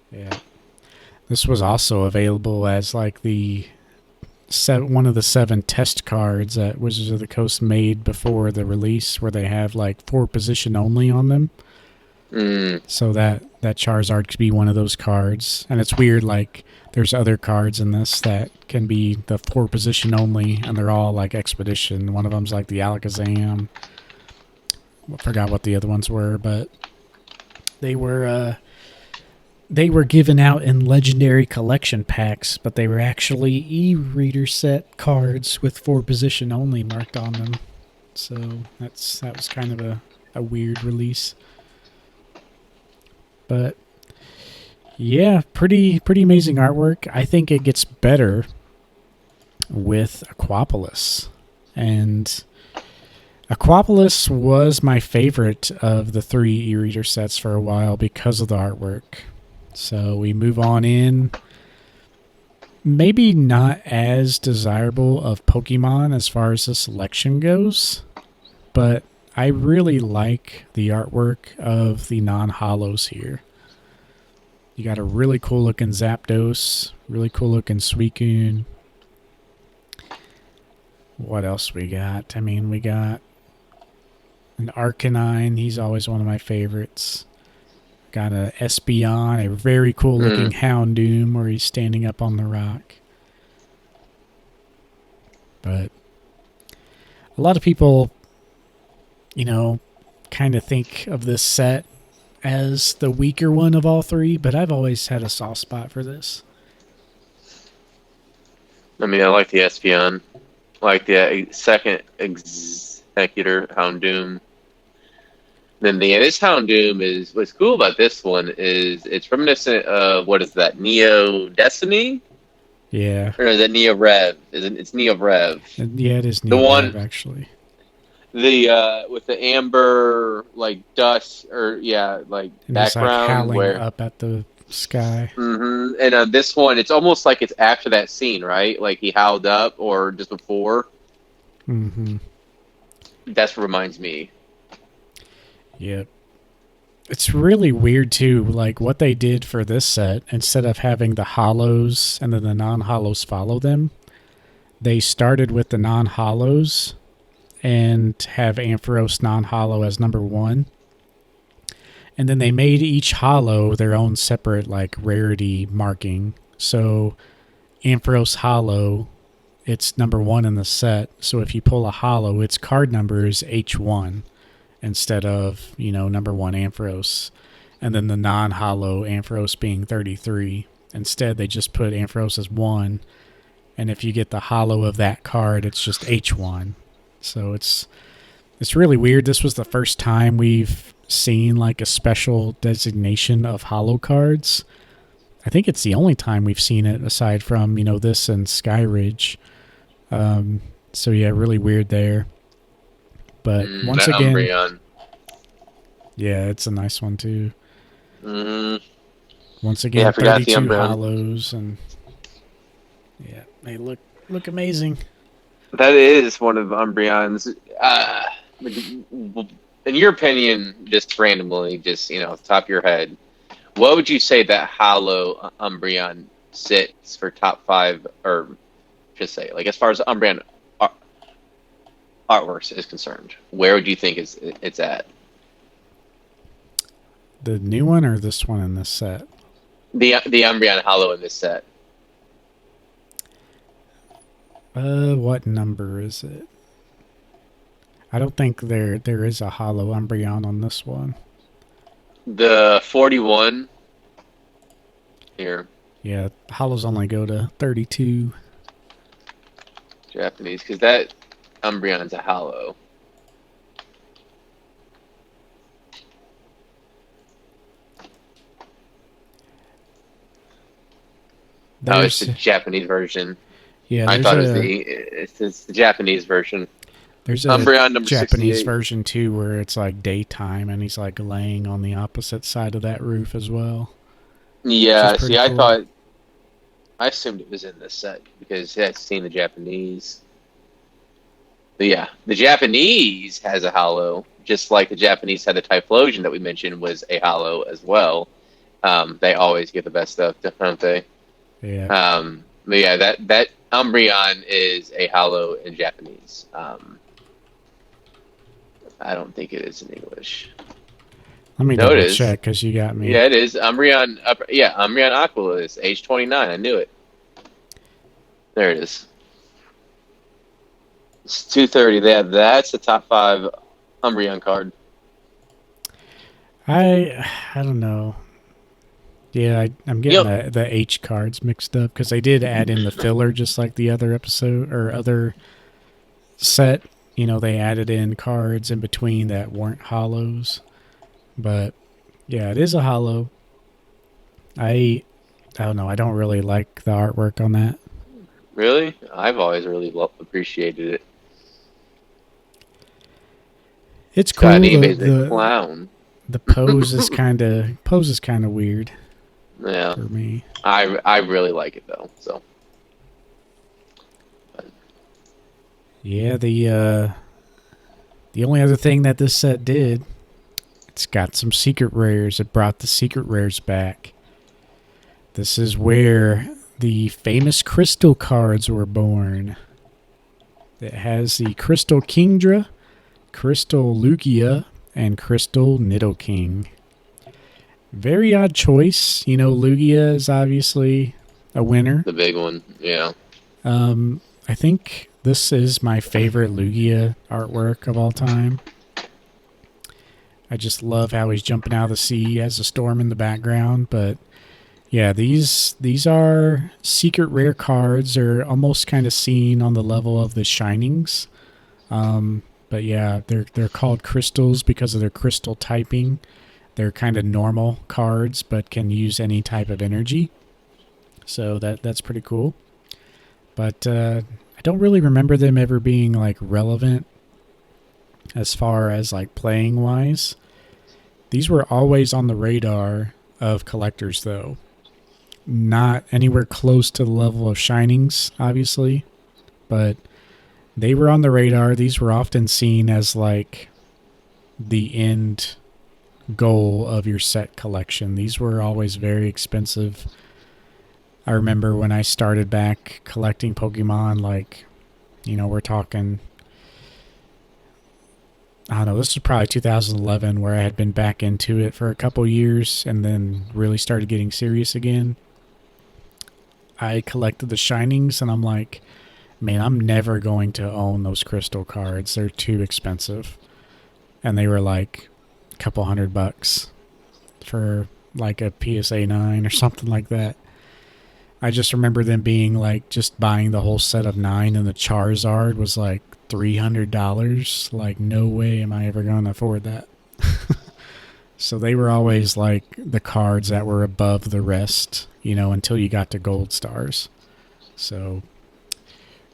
Yeah. This was also available as like one of the 7 test cards that Wizards of the Coast made before the release, where they have like 4 position only on them. So that Charizard could be one of those cards. And it's weird, like there's other cards in this that can be the 4 position only, and they're all like Expedition. One of them's like the Alakazam. I forgot what the other ones were, but they were given out in legendary collection packs, but they were actually e-reader set cards with 4 position only marked on them. So that was kind of a weird release. But yeah, pretty amazing artwork. I think it gets better with Aquapolis. And Aquapolis was my favorite of the 3 e-reader sets for a while because of the artwork. So we move on in. Maybe not as desirable of Pokemon as far as the selection goes, but I really like the artwork of the non-hollows here. You got a really cool looking Zapdos, really cool looking Suicune. What else we got? I mean, we got an Arcanine. He's always one of my favorites. Got a Espeon, a very cool looking Houndoom where he's standing up on the rock. But a lot of people, kind of think of this set as the weaker one of all 3, but I've always had a soft spot for this. I mean, I like the Espeon. I like the second Executor Houndoom. Then this Houndoom what's cool about this one is it's reminiscent of, what is that, Neo Destiny? Yeah. Or is it Neo Rev? It's Neo Rev. Yeah, it is Neo Rev, actually. The with the amber like dust, or like and background, it's like howling up at the Sky. Mm-hmm. And this one, it's almost like it's after that scene, right? Like he howled up, or just before. Mm-hmm. That's what reminds me. Yep. It's really weird too, like what they did for this set. Instead of having the hollows and then the non-hollows follow them, they started with the non-hollows and have Ampharos non-hollow as number one. And then they made each hollow their own separate like rarity marking. So Ampharos hollow, it's number one in the set. So if you pull a hollow, its card number is H1 instead of, number one Ampharos. And then the non-hollow Ampharos being 33. Instead, they just put Ampharos as 1. And if you get the hollow of that card, it's just H1. So it's really weird. This was the first time we've seen like a special designation of hollow cards. I think it's the only time we've seen it aside from, this and Skyridge. So yeah, really weird there. But once again, Umbreon. Yeah, it's a nice one too. Mm-hmm. Once again, 32 hollows, and yeah, they look amazing. That is one of Umbreon's. In your opinion, just randomly, just off the top of your head, what would you say that hollow Umbreon sits for top 5, or just say like as far as Umbreon artworks is concerned? Where would you think it's at? The new one or this one in this set? The Umbreon hollow in this set. What number is it? I don't think there is a hollow Umbreon on this one. The 41. Here. Yeah, hollows only go to 32. Japanese, because that Umbreon's a hollow. It's the Japanese version. Yeah, I thought it's the Japanese version. There's a Umbreon number Japanese 68. version too, where it's like daytime and he's like laying on the opposite side of that roof as well. Yeah, see, cool. I assumed it was in this set because I'd seen the Japanese. But yeah, the Japanese has a hollow, just like the Japanese had the Typhlosion that we mentioned was a hollow as well. They always get the best stuff, don't they? Yeah. But yeah, that Umbreon is a hollow in Japanese. I don't think it is in English. Let me double check because you got me. Yeah, it is. Umbreon Aquilus, age 29. I knew it. There it is. It's 230. That's the top 5 Umbreon card. I don't know. Yeah, I'm getting the H cards mixed up because they did add in the filler just like the other episode or other set. They added in cards in between that weren't hollows. But yeah, it is a hollow. I don't know. I don't really like the artwork on that. Really? I've always really appreciated it. It's cool. The clown. The pose is kind of weird. Yeah. For me. I really like it though. So. Yeah, the only other thing that this set did, it's got some secret rares. It brought the secret rares back. This is where the famous crystal cards were born. It has the Crystal Kingdra, Crystal Lugia, and Crystal Nidoking. Very odd choice. Lugia is obviously a winner. The big one, yeah. I think this is my favorite Lugia artwork of all time. I just love how he's jumping out of the sea. He has a storm in the background. But yeah, these are secret rare cards. They're almost kind of seen on the level of the Shinings. But yeah, they're called crystals because of their crystal typing. They're kind of normal cards, but can use any type of energy. So that's pretty cool. But I don't really remember them ever being like relevant as far as like playing wise. These were always on the radar of collectors, though. Not anywhere close to the level of Shinings, obviously, but they were on the radar. These were often seen as like the end goal of your set collection. These were always very expensive. I remember when I started back collecting Pokemon, like, we're talking, I don't know, this was probably 2011, where I had been back into it for a couple years and then really started getting serious again. I collected the Shinings, and I'm like, man, I'm never going to own those crystal cards. They're too expensive. And they were like a couple $100 for like a PSA 9 or something like that. I just remember them being like, just buying the whole set of 9, and the Charizard was like $300. Like, no way am I ever going to afford that. So they were always like the cards that were above the rest, until you got to gold stars. So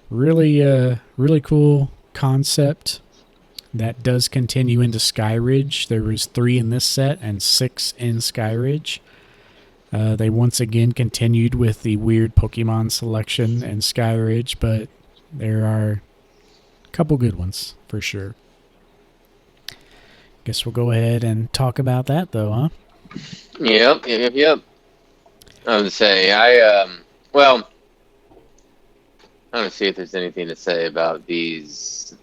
really cool concept that does continue into Skyridge. There was 3 in this set and 6 in Skyridge. They once again continued with the weird Pokemon selection in Skyridge, but there are a couple good ones for sure. Guess we'll go ahead and talk about that, though, huh? Yep. I would say I'm gonna see if there's anything to say about these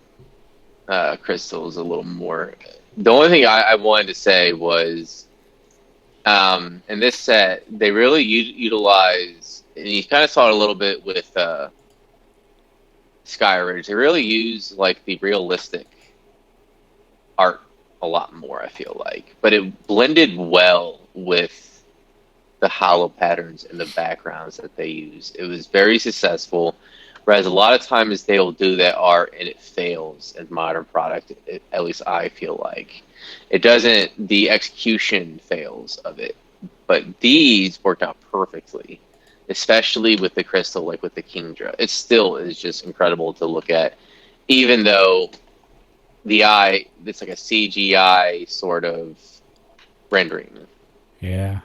crystals a little more. The only thing I wanted to say was, in this set, they really utilize, and you kind of saw it a little bit with Skyridge. They really use like the realistic art a lot more, I feel like, but it blended well with the hollow patterns and the backgrounds that they use. It was very successful. Whereas a lot of times they will do that art and it fails in modern product. At least I feel like it doesn't. The execution fails of it, but these worked out perfectly, especially with the crystal, like with the Kingdra. It still is just incredible to look at, even though the eye, it's like a CGI sort of rendering. Yeah.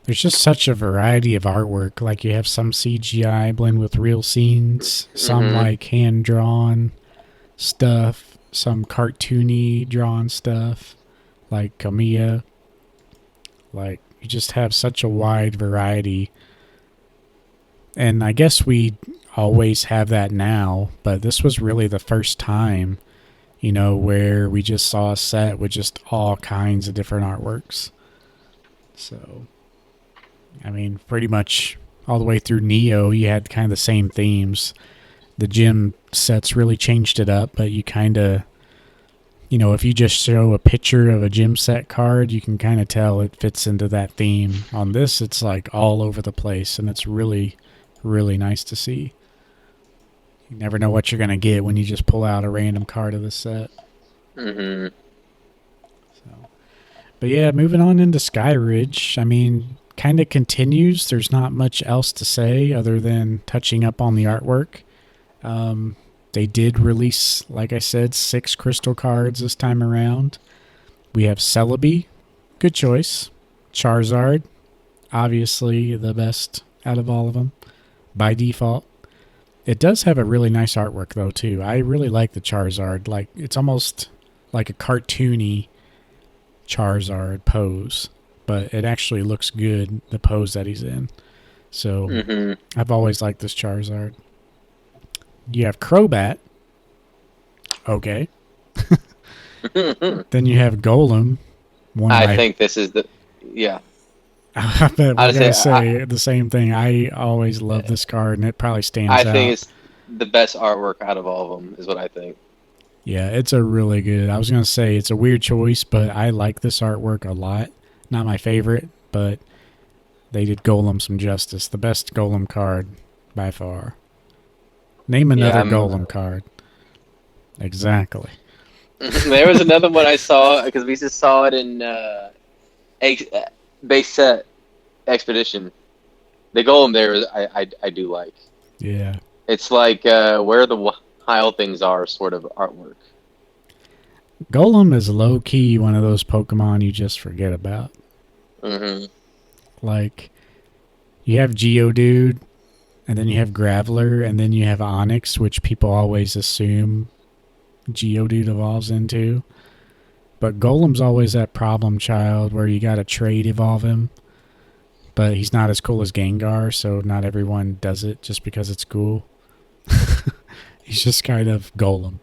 There's just such a variety of artwork. Like, you have some CGI blend with real scenes, some like hand-drawn stuff, some cartoony drawn stuff, like Kamiya. Like, you just have such a wide variety. And I guess we always have that now, but this was really the first time, where we just saw a set with just all kinds of different artworks. So, I mean, pretty much all the way through Neo, you had kind of the same themes. The gym sets really changed it up, but you kind of, if you just show a picture of a gym set card, you can kind of tell it fits into that theme. On this, it's like all over the place, and it's really, really nice to see. You never know what you're going to get when you just pull out a random card of the set. Mm-hmm. So, but yeah, moving on into Skyridge, I mean, kind of continues. There's not much else to say other than touching up on the artwork. They did release, like I said, 6 crystal cards this time around. We have Celebi, good choice. Charizard, obviously the best out of all of them by default. It does have a really nice artwork, though, too. I really like the Charizard. Like, it's almost like a cartoony Charizard pose, but it actually looks good, the pose that he's in. So, I've always liked this Charizard. You have Crobat. Okay. Then you have Golem. I think this is the... Yeah. I bet we're going to say the same thing. I always love this card, and it probably stands out. I think it's the best artwork out of all of them, is what I think. Yeah, it's a really good... I was going to say it's a weird choice, but I like this artwork a lot. Not my favorite, but they did Golem some justice. The best Golem card by far. Name another Golem card. Exactly. There was another one I saw, because we just saw it in base set Expedition. The Golem there, I do like. Yeah. It's like where the wild things are sort of artwork. Golem is low-key one of those Pokemon you just forget about. Mm-hmm. Like, you have Geodude, and then you have Graveler, and then you have Onix, which people always assume Geodude evolves into. But Golem's always that problem child where you gotta trade evolve him. But he's not as cool as Gengar, so not everyone does it just because it's cool. He's just kind of Golem.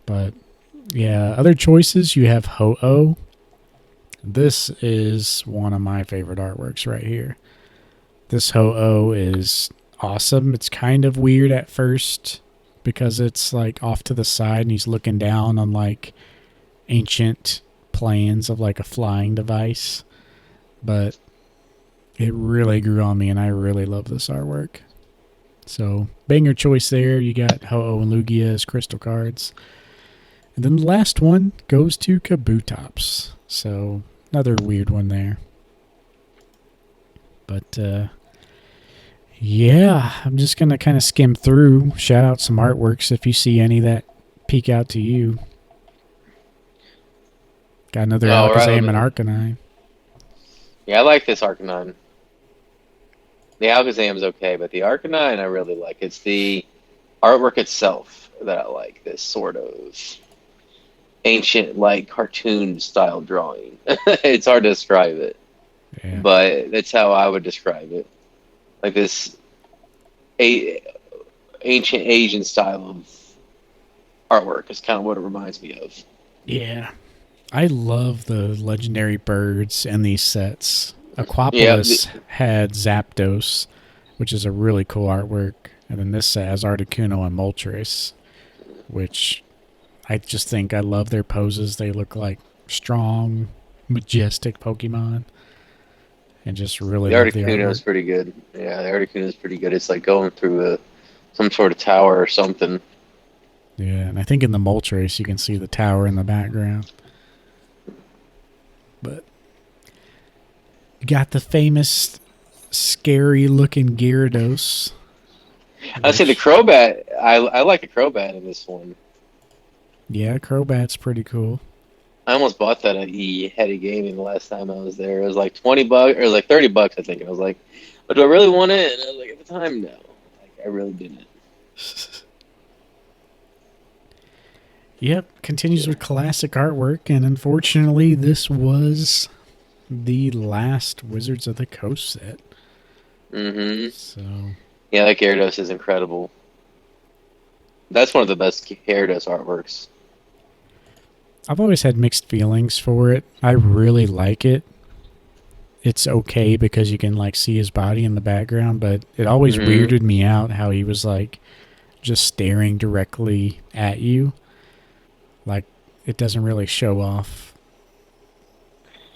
But yeah, other choices you have Ho-Oh. This is one of my favorite artworks right here. This Ho-Oh is awesome. It's kind of weird at first because it's like off to the side and he's looking down on like ancient plans of like a flying device. But it really grew on me and I really love this artwork. So, banger choice there. You got Ho-Oh and Lugia as crystal cards. And then the last one goes to Kabutops. So, another weird one there. But, yeah, I'm just going to kind of skim through, shout out some artworks if you see any that peek out to you. Got another Alakazam and Arcanine. Yeah, I like this Arcanine. The Alakazam's okay, but the Arcanine I really like. It's the artwork itself that I like. This sort of ancient, like, cartoon style drawing. It's hard to describe it, but that's how I would describe it. Like this ancient Asian style of artwork is kind of what it reminds me of. Yeah. I love the legendary birds in these sets. Aquapolis had Zapdos, which is a really cool artwork. And then this set has Articuno and Moltres, which I just think I love their poses. They look like strong, majestic Pokemon. And just really the love the Articuno is pretty good. Yeah, the Articuno is pretty good. It's like going through some sort of tower or something. Yeah, and I think in the Moltres you can see the tower in the background. But you got the famous scary-looking Gyarados. I'd say the Crobat. I like the Crobat in this one. Yeah, Crobat's pretty cool. I almost bought that at Heady Gaming the last time I was there. It was like $20 or it was like $30, I think. And I was like, "But do I really want it?" And I was like, at the time, no. Like, I really didn't. Yep, continues with classic artwork, and unfortunately, this was the last Wizards of the Coast set. Mm-hmm. So yeah, that Gyarados is incredible. That's one of the best Gyarados artworks. I've always had mixed feelings for it. I really like it. It's okay because you can like see his body in the background, but it always weirded me out how he was like just staring directly at you. Like it doesn't really show off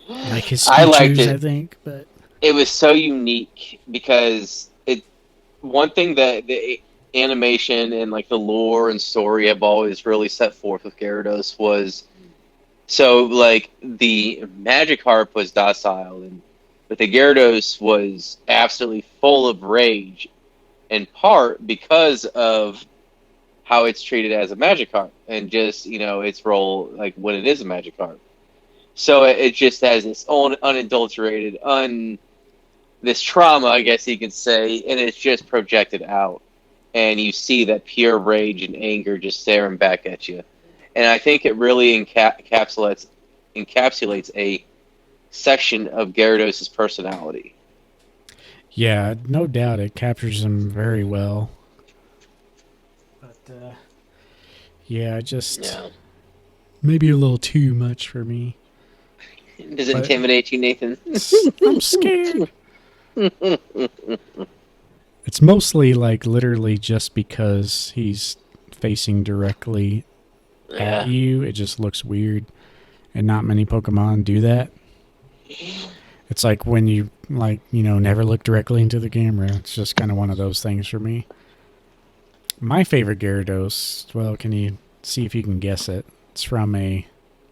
like his features, I liked it. I think, but it was so unique because one thing that the animation and like the lore and story have always really set forth with Gyarados was so like the Magikarp was docile but the Gyarados was absolutely full of rage in part because of how it's treated as a Magikarp and just its role like when it is a Magikarp. So it just has this own unadulterated this trauma, I guess you could say, and it's just projected out. And you see that pure rage and anger just staring back at you. And I think it really encapsulates a section of Gyarados' personality. Yeah, no doubt it captures him very well. But, maybe a little too much for me. Does it intimidate you, Nathan? I'm scared. It's mostly like literally just because he's facing directly at you. It just looks weird, and not many Pokemon do that. It's like when you never look directly into the camera. It's just kind of one of those things for me. My favorite Gyarados, well, can you see if you can guess it? It's from a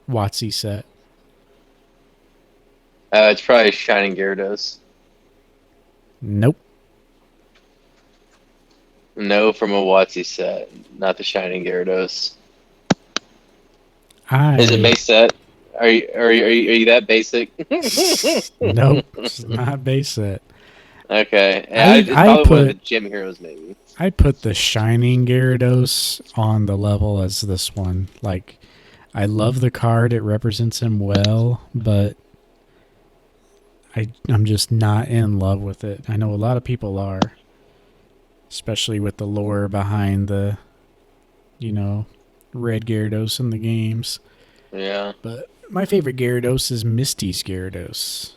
WotC set. It's probably Shining Gyarados. Nope. No, from a WotC set, not the Shining Gyarados. Is it base set? Are you that basic? Nope, it's not base set. Okay, yeah, I it's I probably one of the put gym heroes, maybe. I put the Shining Gyarados on the level as this one. Like, I love the card; it represents him well, but I'm just not in love with it. I know a lot of people are, especially with the lore behind the, you know, red Gyarados in the games. Yeah, But my favorite Gyarados is Misty's Gyarados.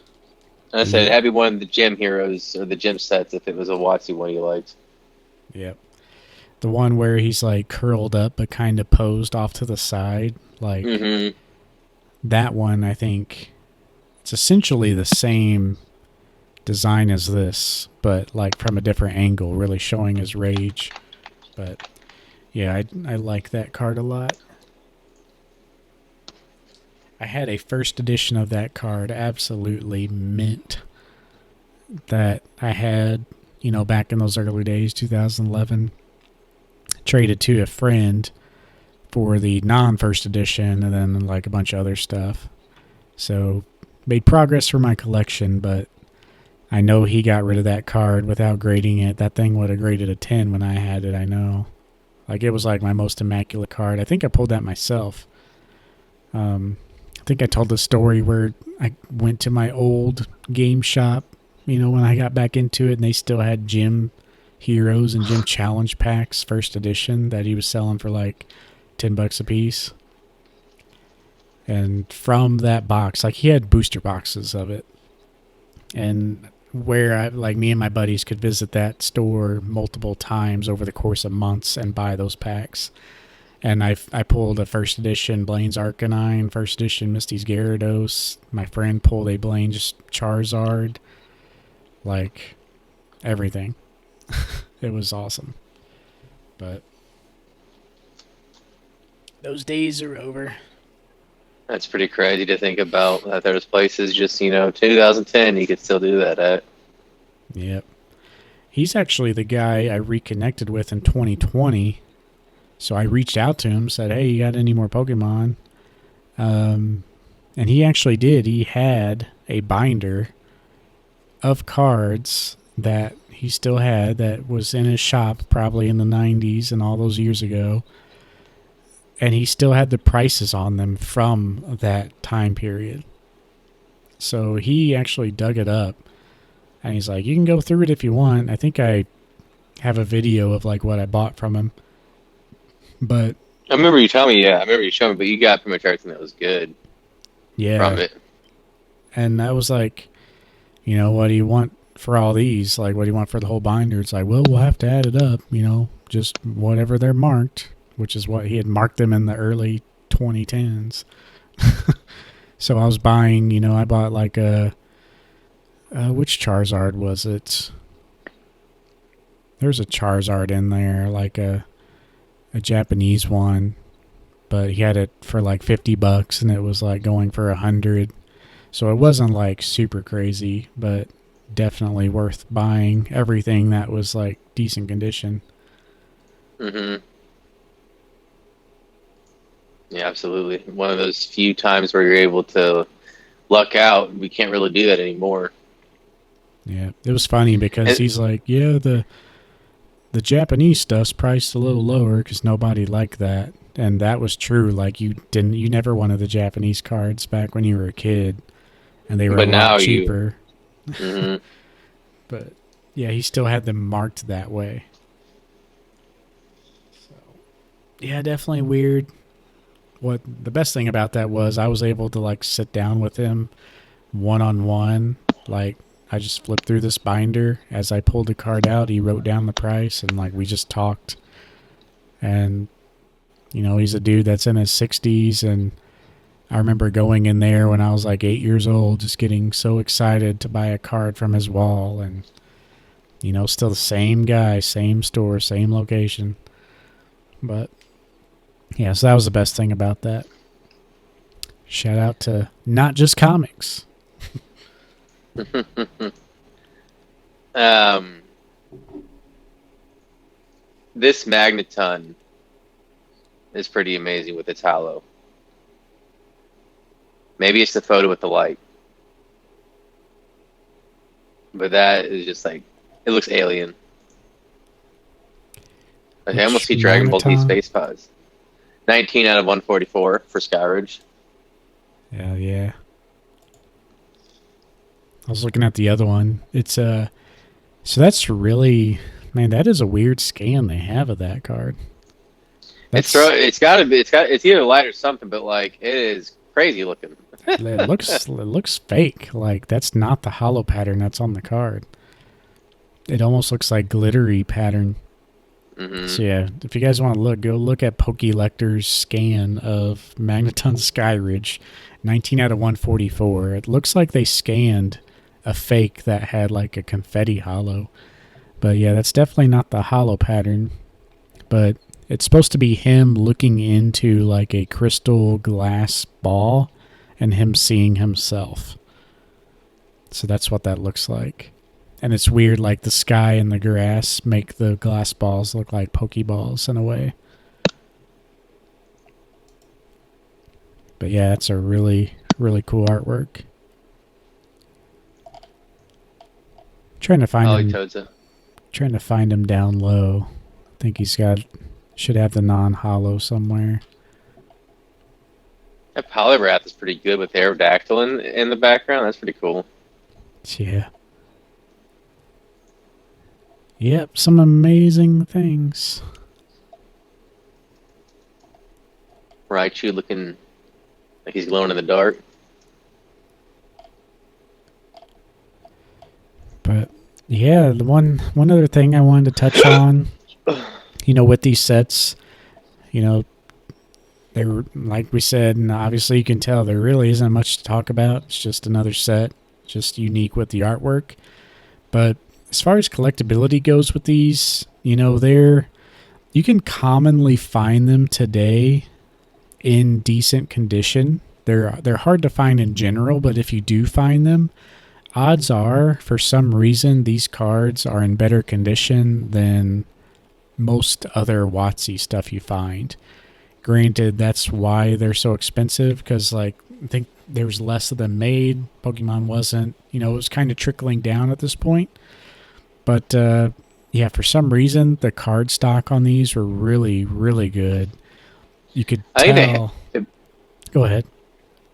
I said it'd The be one of the gym heroes or the gym sets if it was a Watsy one you liked. Yep, the one where he's like curled up but kind of posed off to the side, like Mm-hmm. that one. I think it's essentially the same design as this, but like from a different angle, really showing his rage. But yeah, I like that card a lot. I had a first edition of that card, absolutely mint. That I had, back in those early days, 2011. Traded to a friend for the non first edition and then like a bunch of other stuff. So made progress for my collection, but I know he got rid of that card without grading it. That thing would have graded a 10 when I had it, I know. Like, it was like my most immaculate card. I think I pulled that myself. I think I told the story where I went to my old game shop, when I got back into it, and they still had Gym Heroes and Gym Challenge packs, first edition, that he was selling for like $10 a piece. And from that box, like, he had booster boxes of it. And where me and my buddies could visit that store multiple times over the course of months and buy those packs. And I pulled a first edition Blaine's Arcanine, first edition Misty's Gyarados. My friend pulled a Blaine's Charizard. Like, everything. It was awesome. But those days are over. That's pretty crazy to think about. That there's places just 2010 you could still do that at. Yep. He's actually the guy I reconnected with in 2020. So I reached out to him, said, "Hey, you got any more Pokemon?" And he actually did. He had a binder of cards that he still had that was in his shop probably in the 90s and all those years ago. And he still had the prices on them from that time period. So he actually dug it up. And he's like, "You can go through it if you want." I think I have a video of like what I bought from him. But I remember you telling me, yeah, I remember you showing me, but you got pretty much everything that was good from yeah. it. And that was like, what do you want for all these? Like, what do you want for the whole binder? It's like, well, we'll have to add it up, just whatever they're marked, which is what he had marked them in the early 2010s. So I was buying, I bought like which Charizard was it? There's a Charizard in there, like a Japanese one, but he had it for like $50 and it was like going for 100. So it wasn't like super crazy, but definitely worth buying everything that was like decent condition. Mm-hmm. Yeah, absolutely. One of those few times where you're able to luck out. We can't really do that anymore. Yeah, it was funny because And, he's like, "Yeah, the Japanese stuff's priced a little lower because nobody liked that," and that was true. Like, you never wanted the Japanese cards back when you were a kid, and they were a but lot now you. cheaper. Mm-hmm. But yeah, he still had them marked that way. So yeah, definitely weird. What the best thing about that was I was able to like sit down with him one on one. Like, I just flipped through this binder. As I pulled the card out, he wrote down the price and like we just talked. And he's a dude that's in his 60s, and I remember going in there when I was like 8 years old, just getting so excited to buy a card from his wall. And still the same guy, same store, same location. But yeah, so that was the best thing about that. Shout out to Not Just Comics. um, this Magneton is pretty amazing with its halo. Maybe it's the photo with the light. But that is just like, it looks alien. Like, I almost see Dragon Ball Z Space Pods. 19 out of 144 for Skyridge. Hell yeah. I was looking at the other one. It's so that's really, man, that is a weird scan they have of that card. It's either light or something, but like it is crazy looking. it looks fake. Like that's not the hollow pattern that's on the card. It almost looks like glittery pattern. Mm-hmm. So yeah, if you guys want to go look at PokeLector's scan of Magneton Skyridge, 19 out of 144. It looks like they scanned a fake that had like a confetti hollow. But yeah, that's definitely not the hollow pattern. But it's supposed to be him looking into like a crystal glass ball and him seeing himself. So that's what that looks like. And it's weird, like the sky and the grass make the glass balls look like Pokeballs in a way. But yeah, it's a really, really cool artwork. Trying to find him down low. I think should have the non-hollow somewhere. That Poliwrath is pretty good with Aerodactyl in the background. That's pretty cool. Yeah. Yep, some amazing things. Raichu looking like he's glowing in the dark. But yeah, the one other thing I wanted to touch on, with these sets, they were, like we said, and obviously you can tell there really isn't much to talk about. It's just another set, just unique with the artwork. But as far as collectability goes with these, you can commonly find them today in decent condition. They're hard to find in general, but if you do find them, odds are, for some reason, these cards are in better condition than most other WotC stuff you find. Granted, that's why they're so expensive, because I think there was less of them made. Pokemon wasn't, it was kind of trickling down at this point. But, yeah, for some reason, the card stock on these were really, really good. You could tell. Go ahead.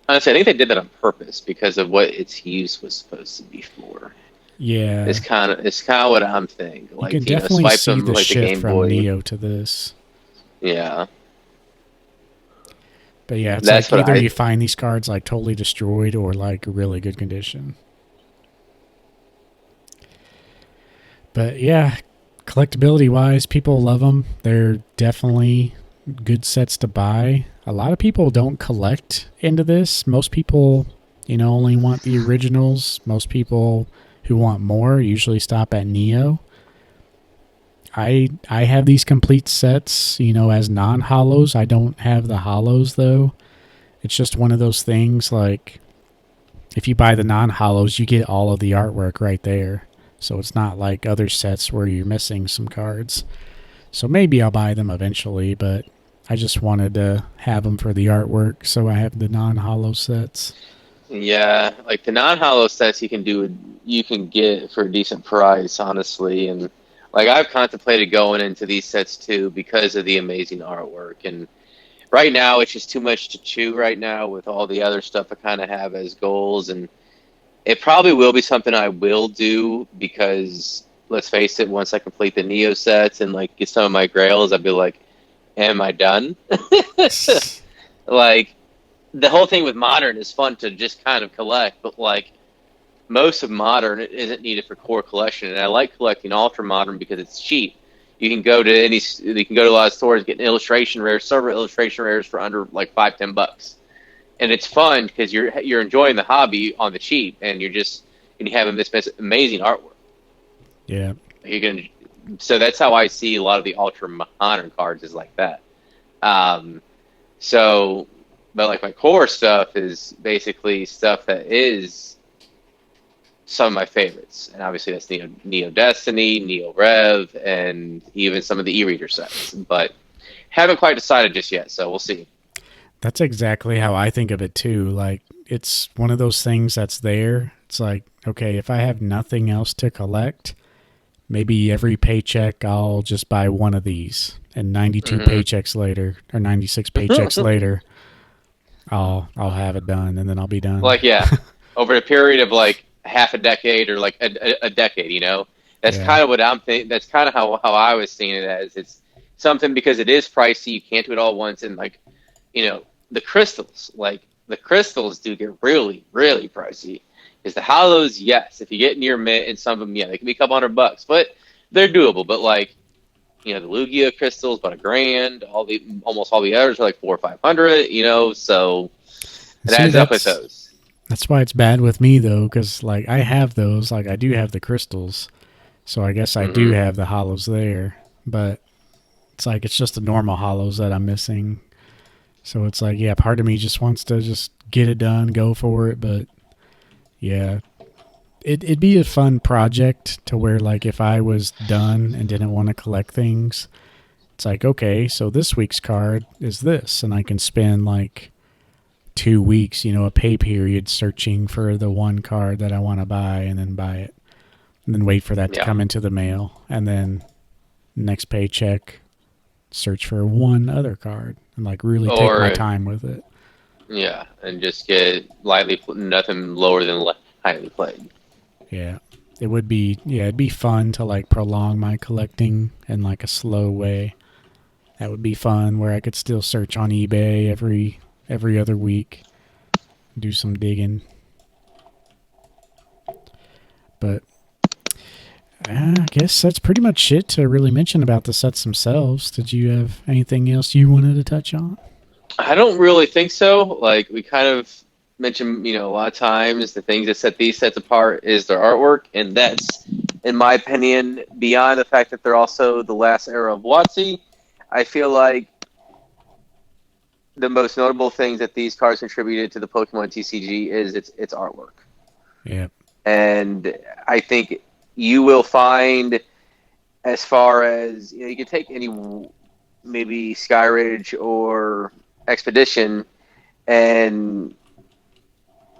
Honestly, I think they did that on purpose because of what its use was supposed to be for. Yeah. It's kind of what I'm thinking. Like, you can definitely see them, the like shift the Game from Boy. Neo to this. Yeah. But yeah, it's like either you find these cards like totally destroyed or like really good condition. But yeah, collectability wise, people love them. They're definitely good sets to buy. A lot of people don't collect into this. Most people, only want the originals. Most people who want more usually stop at Neo. I have these complete sets, as non-hollows. I don't have the hollows, though. It's just one of those things, like, if you buy the non-hollows, you get all of the artwork right there. So it's not like other sets where you're missing some cards. So maybe I'll buy them eventually, but I just wanted to have them for the artwork, so I have the non-hollow sets. Yeah, like the non-hollow sets you can get for a decent price, honestly, and like I've contemplated going into these sets too because of the amazing artwork. And right now it's just too much to chew right now with all the other stuff I kind of have as goals, and it probably will be something I will do because let's face it, once I complete the Neo sets and like get some of my grails, I'll be like, am I done? Like, the whole thing with Modern is fun to just kind of collect, but like most of Modern isn't needed for core collection, and I like collecting Ultra Modern because it's cheap. You can go to a lot of stores, get several illustration rares for under like $5-10, and it's fun because you're enjoying the hobby on the cheap, and you have this amazing artwork. Yeah, so that's how I see a lot of the Ultra Modern cards is like that. But like my core stuff is basically stuff that is some of my favorites, and obviously that's Neo Destiny, Neo Rev, and even some of the e-reader sets. But haven't quite decided just yet, so we'll see. That's exactly how I think of it too. Like, it's one of those things that's there. It's like, okay, if I have nothing else to collect, maybe every paycheck I'll just buy one of these. And 92 paychecks later, or 96 paychecks later, I'll have it done, and then I'll be done. Like, yeah, over a period of like half a decade or like a decade, you know, that's Yeah. kind of what I'm thinking. That's kind of how I was seeing it as. It's something because it is pricey. You can't do it all at once. And like, you know, the crystals do get really, really pricey. Because the hollows, yes, if you get near mint and some of them, yeah, they can be a couple $100, but they're doable. But like, you know, the Lugia crystals, about $1,000. Almost all the others are like 400 or 500. You know, so And it see, adds up with those. that's why it's bad with me though, because like I have those, like I do have the crystals, so I guess I do Mm-hmm. have the hollows there, but it's like it's just the normal hollows that I'm missing. So it's like, yeah, part of me just wants to just get it done, go for it, but yeah, it'd be a fun project to where like if I was done and didn't want to collect things, it's like, okay, so this week's card is this, and I can spend like 2 weeks, a pay period searching for the one card that I want to buy and then buy it. And then wait for that to Yeah. come into the mail. And then next paycheck, search for one other card and like really take my Or time with it. yeah, and just get nothing lower than highly played. Yeah. It'd be fun to like prolong my collecting in like a slow way. That would be fun where I could still search on eBay every other week, do some digging. But I guess that's pretty much it to really mention about the sets themselves. Did you have anything else you wanted to touch on? I don't really think so. Like we kind of mentioned, you know, a lot of times the things that set these sets apart is their artwork, and that's, in my opinion, beyond the fact that they're also the last era of WotC. I feel like the most notable things that these cards contributed to the Pokemon TCG is its artwork. Yeah. And I think you will find, as far as you know, you can take any maybe Skyridge or Expedition, and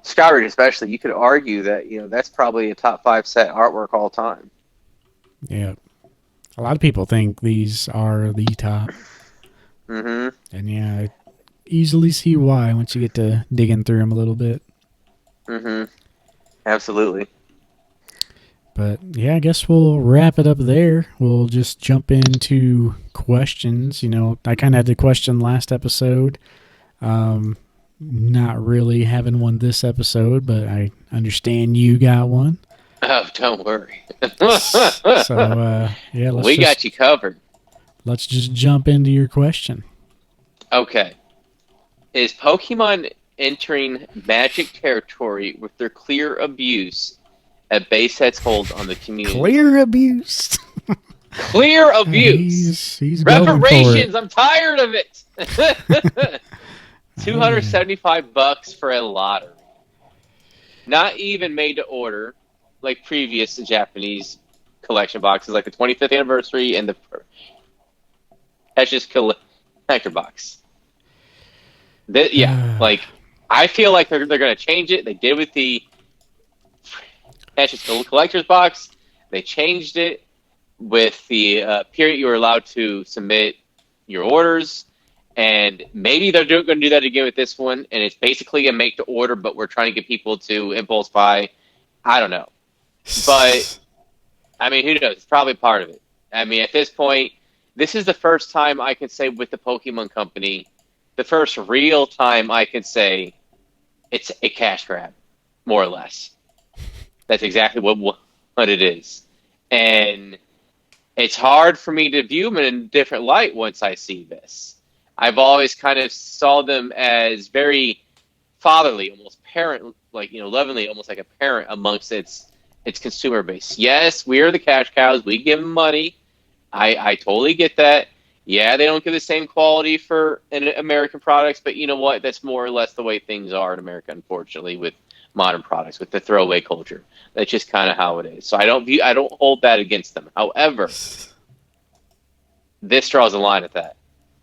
Skyridge especially, you could argue that that's probably a top 5 set artwork all time. Yeah. A lot of people think these are the top. Mm-hmm. And yeah, I easily see why once you get to digging through them a little bit. Mm-hmm. Absolutely. But yeah, I guess we'll wrap it up there. We'll just jump into questions. I kind of had the question last episode. Not really having one this episode, but I understand you got one. Oh, don't worry. So yeah, we got you covered. Let's just jump into your question. Okay. Is Pokemon entering Magic territory with their clear abuse at base sets hold on the community? Clear abuse. Clear abuse. He's reparations. I'm tired of it. $275 for a lottery. Not even made to order like previous Japanese collection boxes, like the 25th anniversary and that's just collector box. Like I feel like they're going to change it. They did with the Ashes collector's box. They changed it with the period you were allowed to submit your orders. And maybe they're going to do that again with this one. And it's basically a make to order, but we're trying to get people to impulse buy. I don't know. But, I mean, who knows? It's probably part of it. I mean, at this point, this is the first time I can say with the Pokemon Company, the first real time I can say it's a cash grab, more or less. That's exactly what it is. And it's hard for me to view them in a different light once I see this. I've always kind of saw them as very fatherly, almost parent, like, lovingly, almost like a parent amongst its consumer base. Yes, we are the cash cows. We give them money. I totally get that. Yeah, they don't get the same quality for American products, but you know what? That's more or less the way things are in America, unfortunately, with modern products, with the throwaway culture. That's just kind of how it is. So I don't hold that against them. However, this draws a line at that.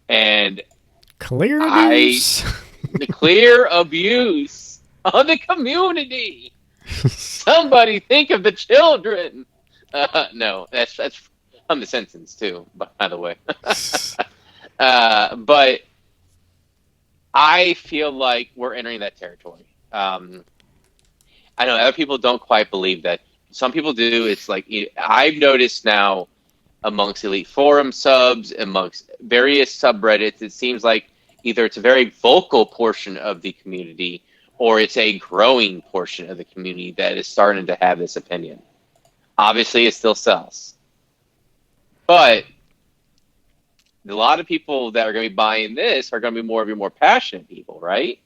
And clear abuse. The clear abuse of the community. Somebody think of the children. No, that's from The Simpsons too, by the way. But I feel like we're entering that territory. I know other people don't quite believe that. Some people do. It's like I've noticed now amongst Elite Forum subs, amongst various subreddits, it seems like either it's a very vocal portion of the community or it's a growing portion of the community that is starting to have this opinion. Obviously, it still sells. But a lot of people that are going to be buying this are going to be more of your more passionate people, right?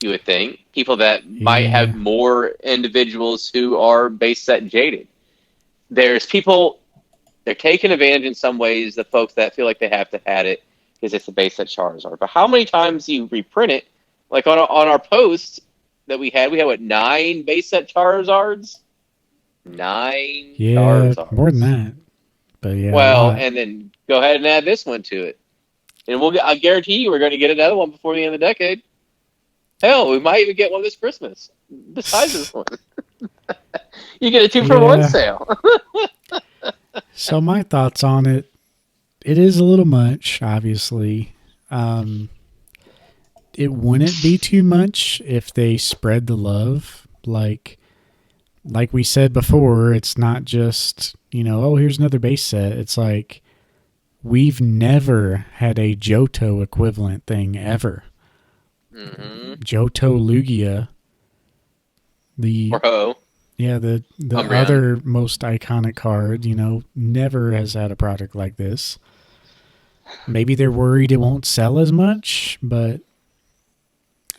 You would think. People that might have more individuals who are base set jaded. There's people, they're taking advantage in some ways, the folks that feel like they have to have it because it's a base set Charizard. But how many times do you reprint it? Like on our post that we had what, 9 base set Charizards? 9 Charizards. More than that. But yeah. Well, and then go ahead and add this one to it. And I guarantee you we're going to get another one before the end of the decade. Hell, we might even get one this Christmas. Besides this one. You get a 2-for-1 sale. So my thoughts on it, it is a little much, obviously. It wouldn't be too much if they spread the love. Like we said before, it's not just, oh, here's another base set. It's like we've never had a Johto equivalent thing ever. Mm-hmm. Johto Lugia, the other most iconic card, never has had a product like this. Maybe they're worried it won't sell as much, but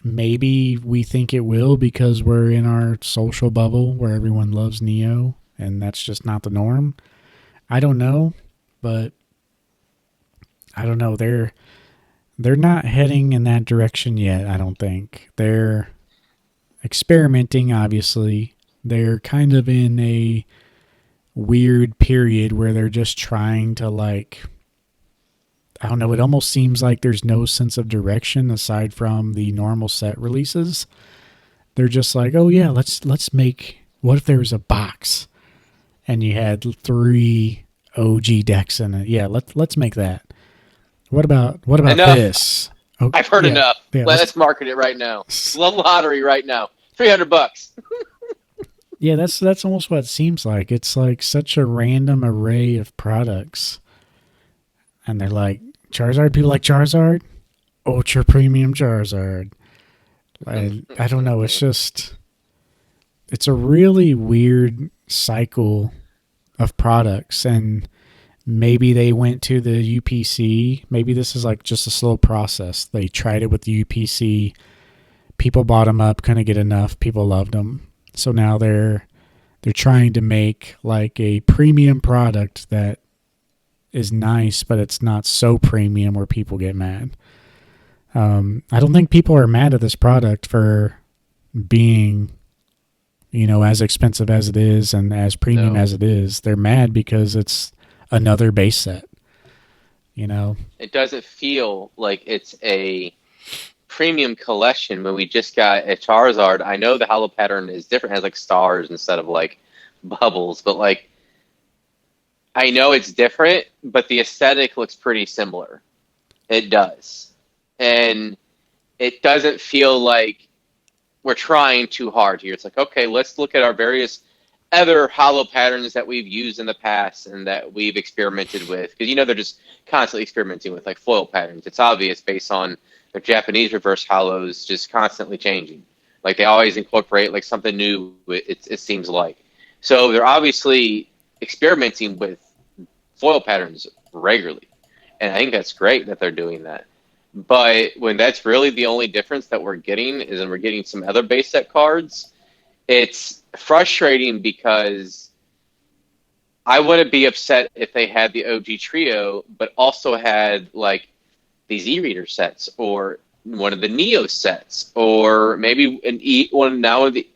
maybe we think it will because we're in our social bubble where everyone loves Neo, and that's just not the norm. I don't know, but I don't know. They're not heading in that direction yet, I don't think. They're experimenting, obviously. They're kind of in a weird period where they're just trying to, I don't know, it almost seems like there's no sense of direction aside from the normal set releases. They're just like, oh yeah, let's make, what if there was a box and you had 3 OG decks in it? Yeah, let's make that. What about enough. this? Oh, I've heard enough. Yeah, let's market it right now. Lottery right now. $300. Yeah, that's almost what it seems like. It's like such a random array of products. And they're like, Charizard, people like Charizard? Ultra Premium Charizard. I don't know. It's a really weird cycle of products. And maybe they went to the UPC. Maybe this is like just a slow process. They tried it with the UPC. People bought them up, couldn't get enough. People loved them. So now they're trying to make like a premium product that is nice, but it's not so premium where people get mad. I don't think people are mad at this product for being, as expensive as it is and as premium as it is. They're mad because it's another base set. It doesn't feel like it's a premium collection when we just got a Charizard. I know the holo pattern is different, has like stars instead of like bubbles, but like I know it's different, but the aesthetic looks pretty similar. It does. And it doesn't feel like we're trying too hard here. It's like, okay, let's look at our various other holo patterns that we've used in the past and that we've experimented with. Because, they're just constantly experimenting with like foil patterns. It's obvious based on their Japanese reverse holos just constantly changing. Like they always incorporate like something new, it seems like. So they're obviously experimenting with foil patterns regularly. And I think that's great that they're doing that. But when that's really the only difference that we're getting is when we're getting some other base set cards, it's frustrating because I wouldn't be upset if they had the OG trio, but also had like these e-reader sets or one of the Neo sets or maybe one now of the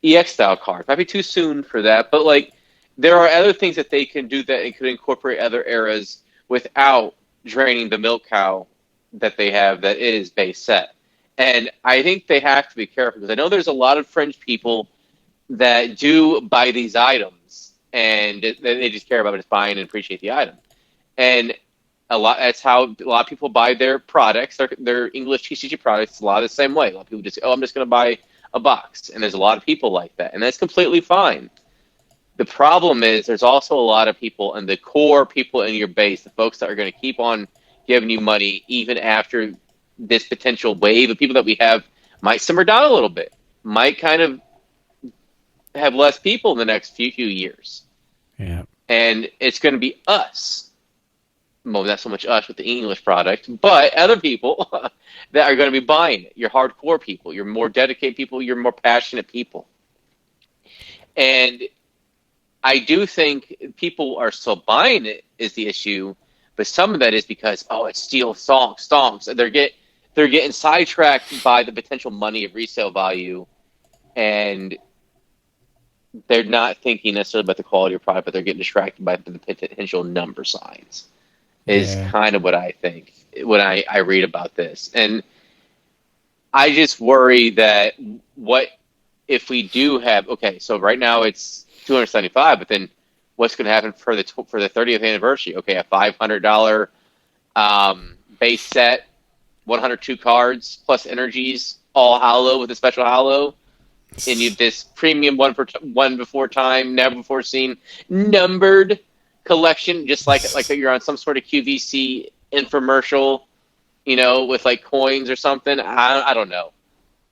EX style cards. Might be too soon for that, but like there are other things that they can do that it could incorporate other eras without draining the milk cow that they have that it is base set. And I think they have to be careful because I know there's a lot of fringe people that do buy these items and they just care about just buying and appreciate the item. And that's how a lot of people buy their products, their English TCG products. It's a lot of the same way. A lot of people just, I'm just going to buy a box. And there's a lot of people like that. And that's completely fine. The problem is there's also a lot of people, and the core people in your base, the folks that are going to keep on giving you money even after this potential wave of people that we have might simmer down a little bit, might kind of have less people in the next few years. Yeah. And it's going to be us. Well, not so much us with the English product, but other people that are going to be buying it. Your hardcore people, your more dedicated people, your more passionate people. And I do think people are still buying it is the issue, but some of that is because, it's steal stonks. They're getting sidetracked by the potential money of resale value, and they're not thinking necessarily about the quality of product, but they're getting distracted by the potential number signs. Is kind of what I think when I read about this. And I just worry that what if we do have, so right now it's $275, but then what's going to happen for the 30th anniversary? Okay, a $500 base set, 102 cards plus energies, all hollow with a special hollow. And you this premium one before time, never before seen, numbered collection, just like you're on some sort of QVC infomercial, with like coins or something. I don't know.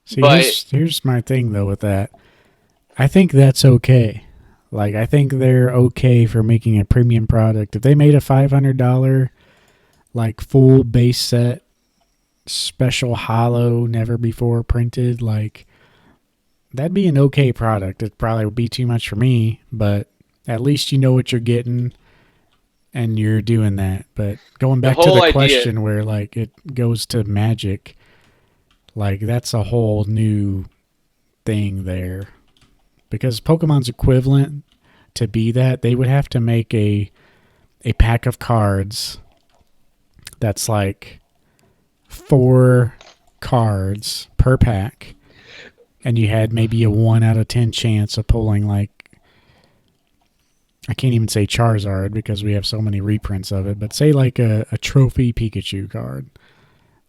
See, but here's my thing though with that. I think that's okay. Like, I think they're okay for making a premium product. If they made a $500 like full base set, special hollow, never before printed, like that'd be an okay product. It probably would be too much for me, but at least you know what you're getting. And you're doing that. But going back to the question where like it goes to Magic, like that's a whole new thing there. Because Pokemon's equivalent to be that, they would have to make a pack of cards that's like 4 cards per pack. And you had maybe a 1 out of 10 chance of pulling like, I can't even say Charizard because we have so many reprints of it, but say like a Trophy Pikachu card.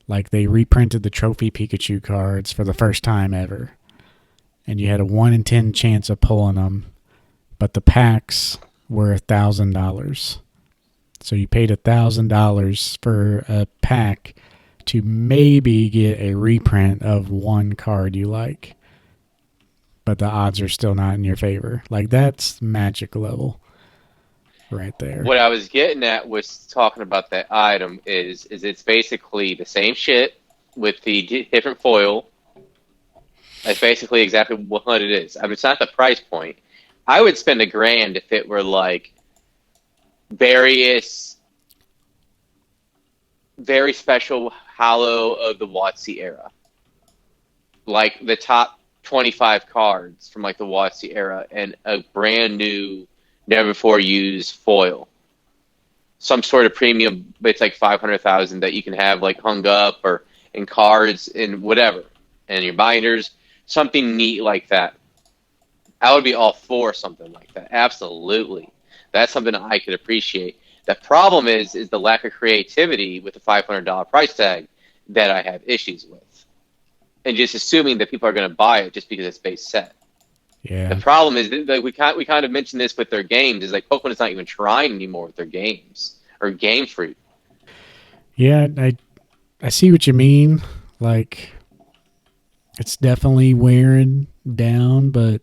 Like they reprinted the Trophy Pikachu cards for the first time ever. And you had a 1 in 10 chance of pulling them, but the packs were $1,000. So you paid $1,000 for a pack to maybe get a reprint of one card you like. But the odds are still not in your favor. Like that's Magic level. Right there. What I was getting at was talking about that item is it's basically the same shit with the different foil. That's basically exactly what it is. I mean, it's not the price point. I would spend $1,000 if it were like various very special hollow of the WotC era. Like the top 25 cards from like the WotC era and a brand new never before used foil. Some sort of premium, but it's like 500,000 that you can have like hung up or in cards in whatever, and your binders, something neat like that. I would be all for something like that. Absolutely. That's something I could appreciate. The problem is the lack of creativity with the $500 price tag that I have issues with. And just assuming that people are going to buy it just because it's base set. Yeah. The problem is that we kind of mentioned this with their games. Is like Pokemon is not even trying anymore with their games or Game Fruit. Yeah, I see what you mean. Like, it's definitely wearing down. But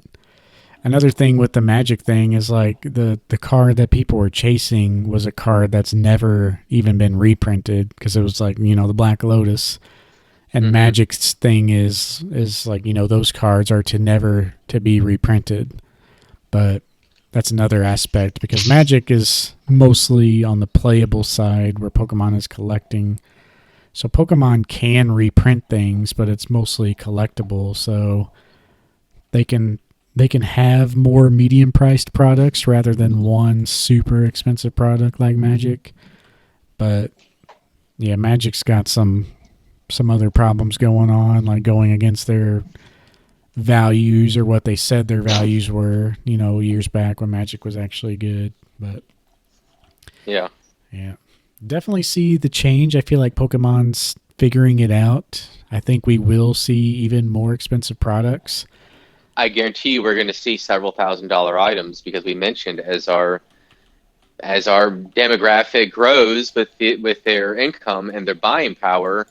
another thing with the Magic thing is like the card that people were chasing was a card that's never even been reprinted because it was like, you know, the Black Lotus. And Magic's thing is like, you know, those cards are never to be reprinted. But that's another aspect because Magic is mostly on the playable side where Pokemon is collecting. So Pokemon can reprint things, but it's mostly collectible. So they can have more medium priced products rather than one super expensive product like Magic. But yeah, Magic's got some some other problems going on, like going against their values or what they said their values were, years back when Magic was actually good. But yeah, definitely see the change. I feel like Pokemon's figuring it out. I think we will see even more expensive products. I guarantee you we're going to see several $1,000 items, because we mentioned as our demographic grows with their income and their buying power,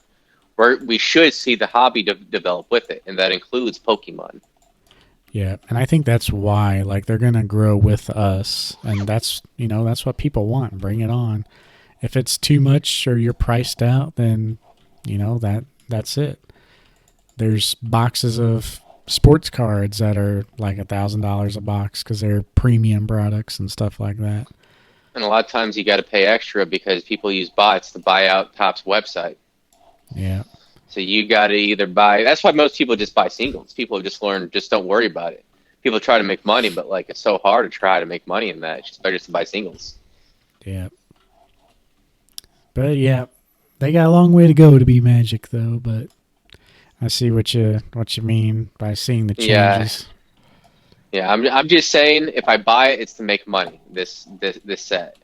we should see the hobby develop with it, and that includes Pokemon. Yeah, and I think that's why, like, they're gonna grow with us, and that's what people want. Bring it on. If it's too much or you're priced out, then that's it. There's boxes of sports cards that are like $1,000 a box because they're premium products and stuff like that. And a lot of times you got to pay extra because people use bots to buy out Top's website. Yeah. So you got to either buy. That's why most people just buy singles. People have just learned, just don't worry about it. People try to make money, but like, it's so hard to try to make money in that. It's just better just to buy singles. Yeah. But yeah, they got a long way to go to be Magic, though. But I see what you mean by seeing the changes. Yeah. I'm just saying, if I buy it, it's to make money. This set,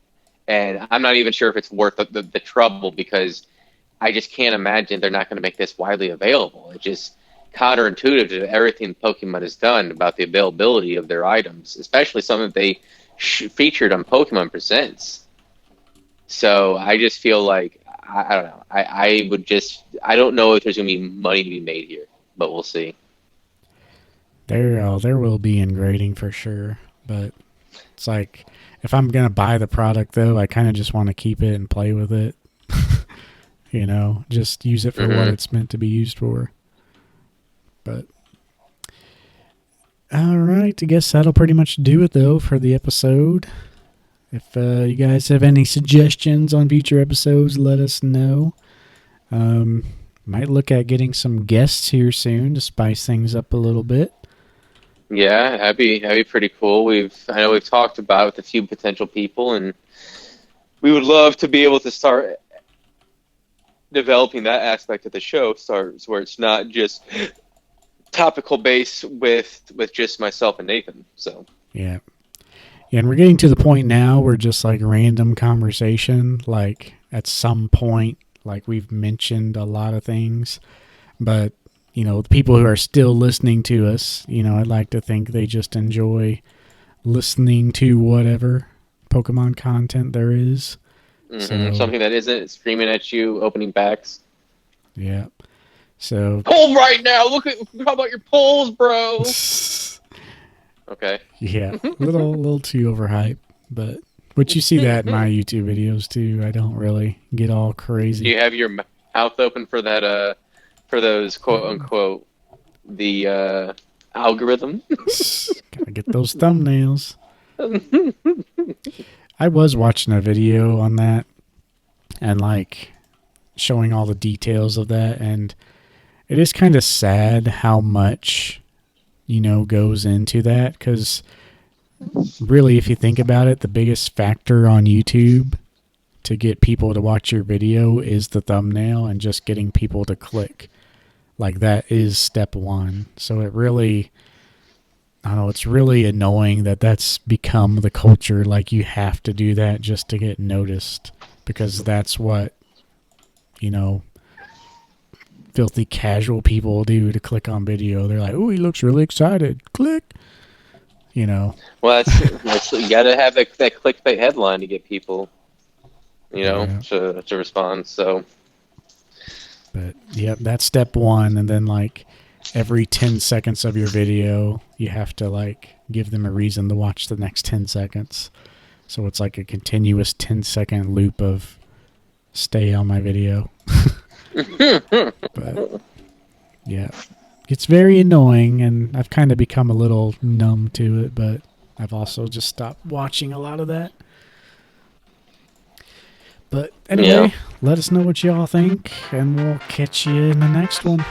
and I'm not even sure if it's worth the trouble, because I just can't imagine they're not going to make this widely available. It's just counterintuitive to everything Pokemon has done about the availability of their items, especially some that they featured on Pokemon Presents. So I just feel like, I don't know. I don't know if there's going to be money to be made here, but we'll see. There will be ingrading for sure, but it's like, if I'm going to buy the product, though, I kind of just want to keep it and play with it. Just use it for what it's meant to be used for. But all right, I guess that'll pretty much do it, though, for the episode. If you guys have any suggestions on future episodes, let us know. Might look at getting some guests here soon to spice things up a little bit. Yeah, that'd be pretty cool. I know we've talked about it with a few potential people, and we would love to be able to start developing that aspect of the show, where it's not just topical based with just myself and Nathan. So yeah, and we're getting to the point now where just like random conversation, like at some point, like we've mentioned a lot of things, but the people who are still listening to us, I'd like to think they just enjoy listening to whatever Pokemon content there is. So, something that isn't screaming at you, opening packs. Yeah. So cold right now. How about your polls, bro? Okay. Yeah, a little too overhyped, but you see that in my YouTube videos too. I don't really get all crazy. Do you have your mouth open for that? For those quote unquote the algorithm? Gotta get those thumbnails. I was watching a video on that and like showing all the details of that, and it is kind of sad how much goes into that, because really, if you think about it, the biggest factor on YouTube to get people to watch your video is the thumbnail and just getting people to click. Like, that is step one. So it really, I don't know, it's really annoying that that's become the culture. Like, you have to do that just to get noticed, because that's what, filthy casual people do to click on video. They're like, oh, he looks really excited. Click. Well, that's you got to have that clickbait headline to get people, to respond. So. But yep, that's step one. And then like every 10 seconds of your video, you have to like give them a reason to watch the next 10 seconds. So it's like a continuous 10-second loop of stay on my video. But yeah, it's very annoying, and I've kind of become a little numb to it, but I've also just stopped watching a lot of that. But anyway, Let us know what y'all think, and we'll catch you in the next one.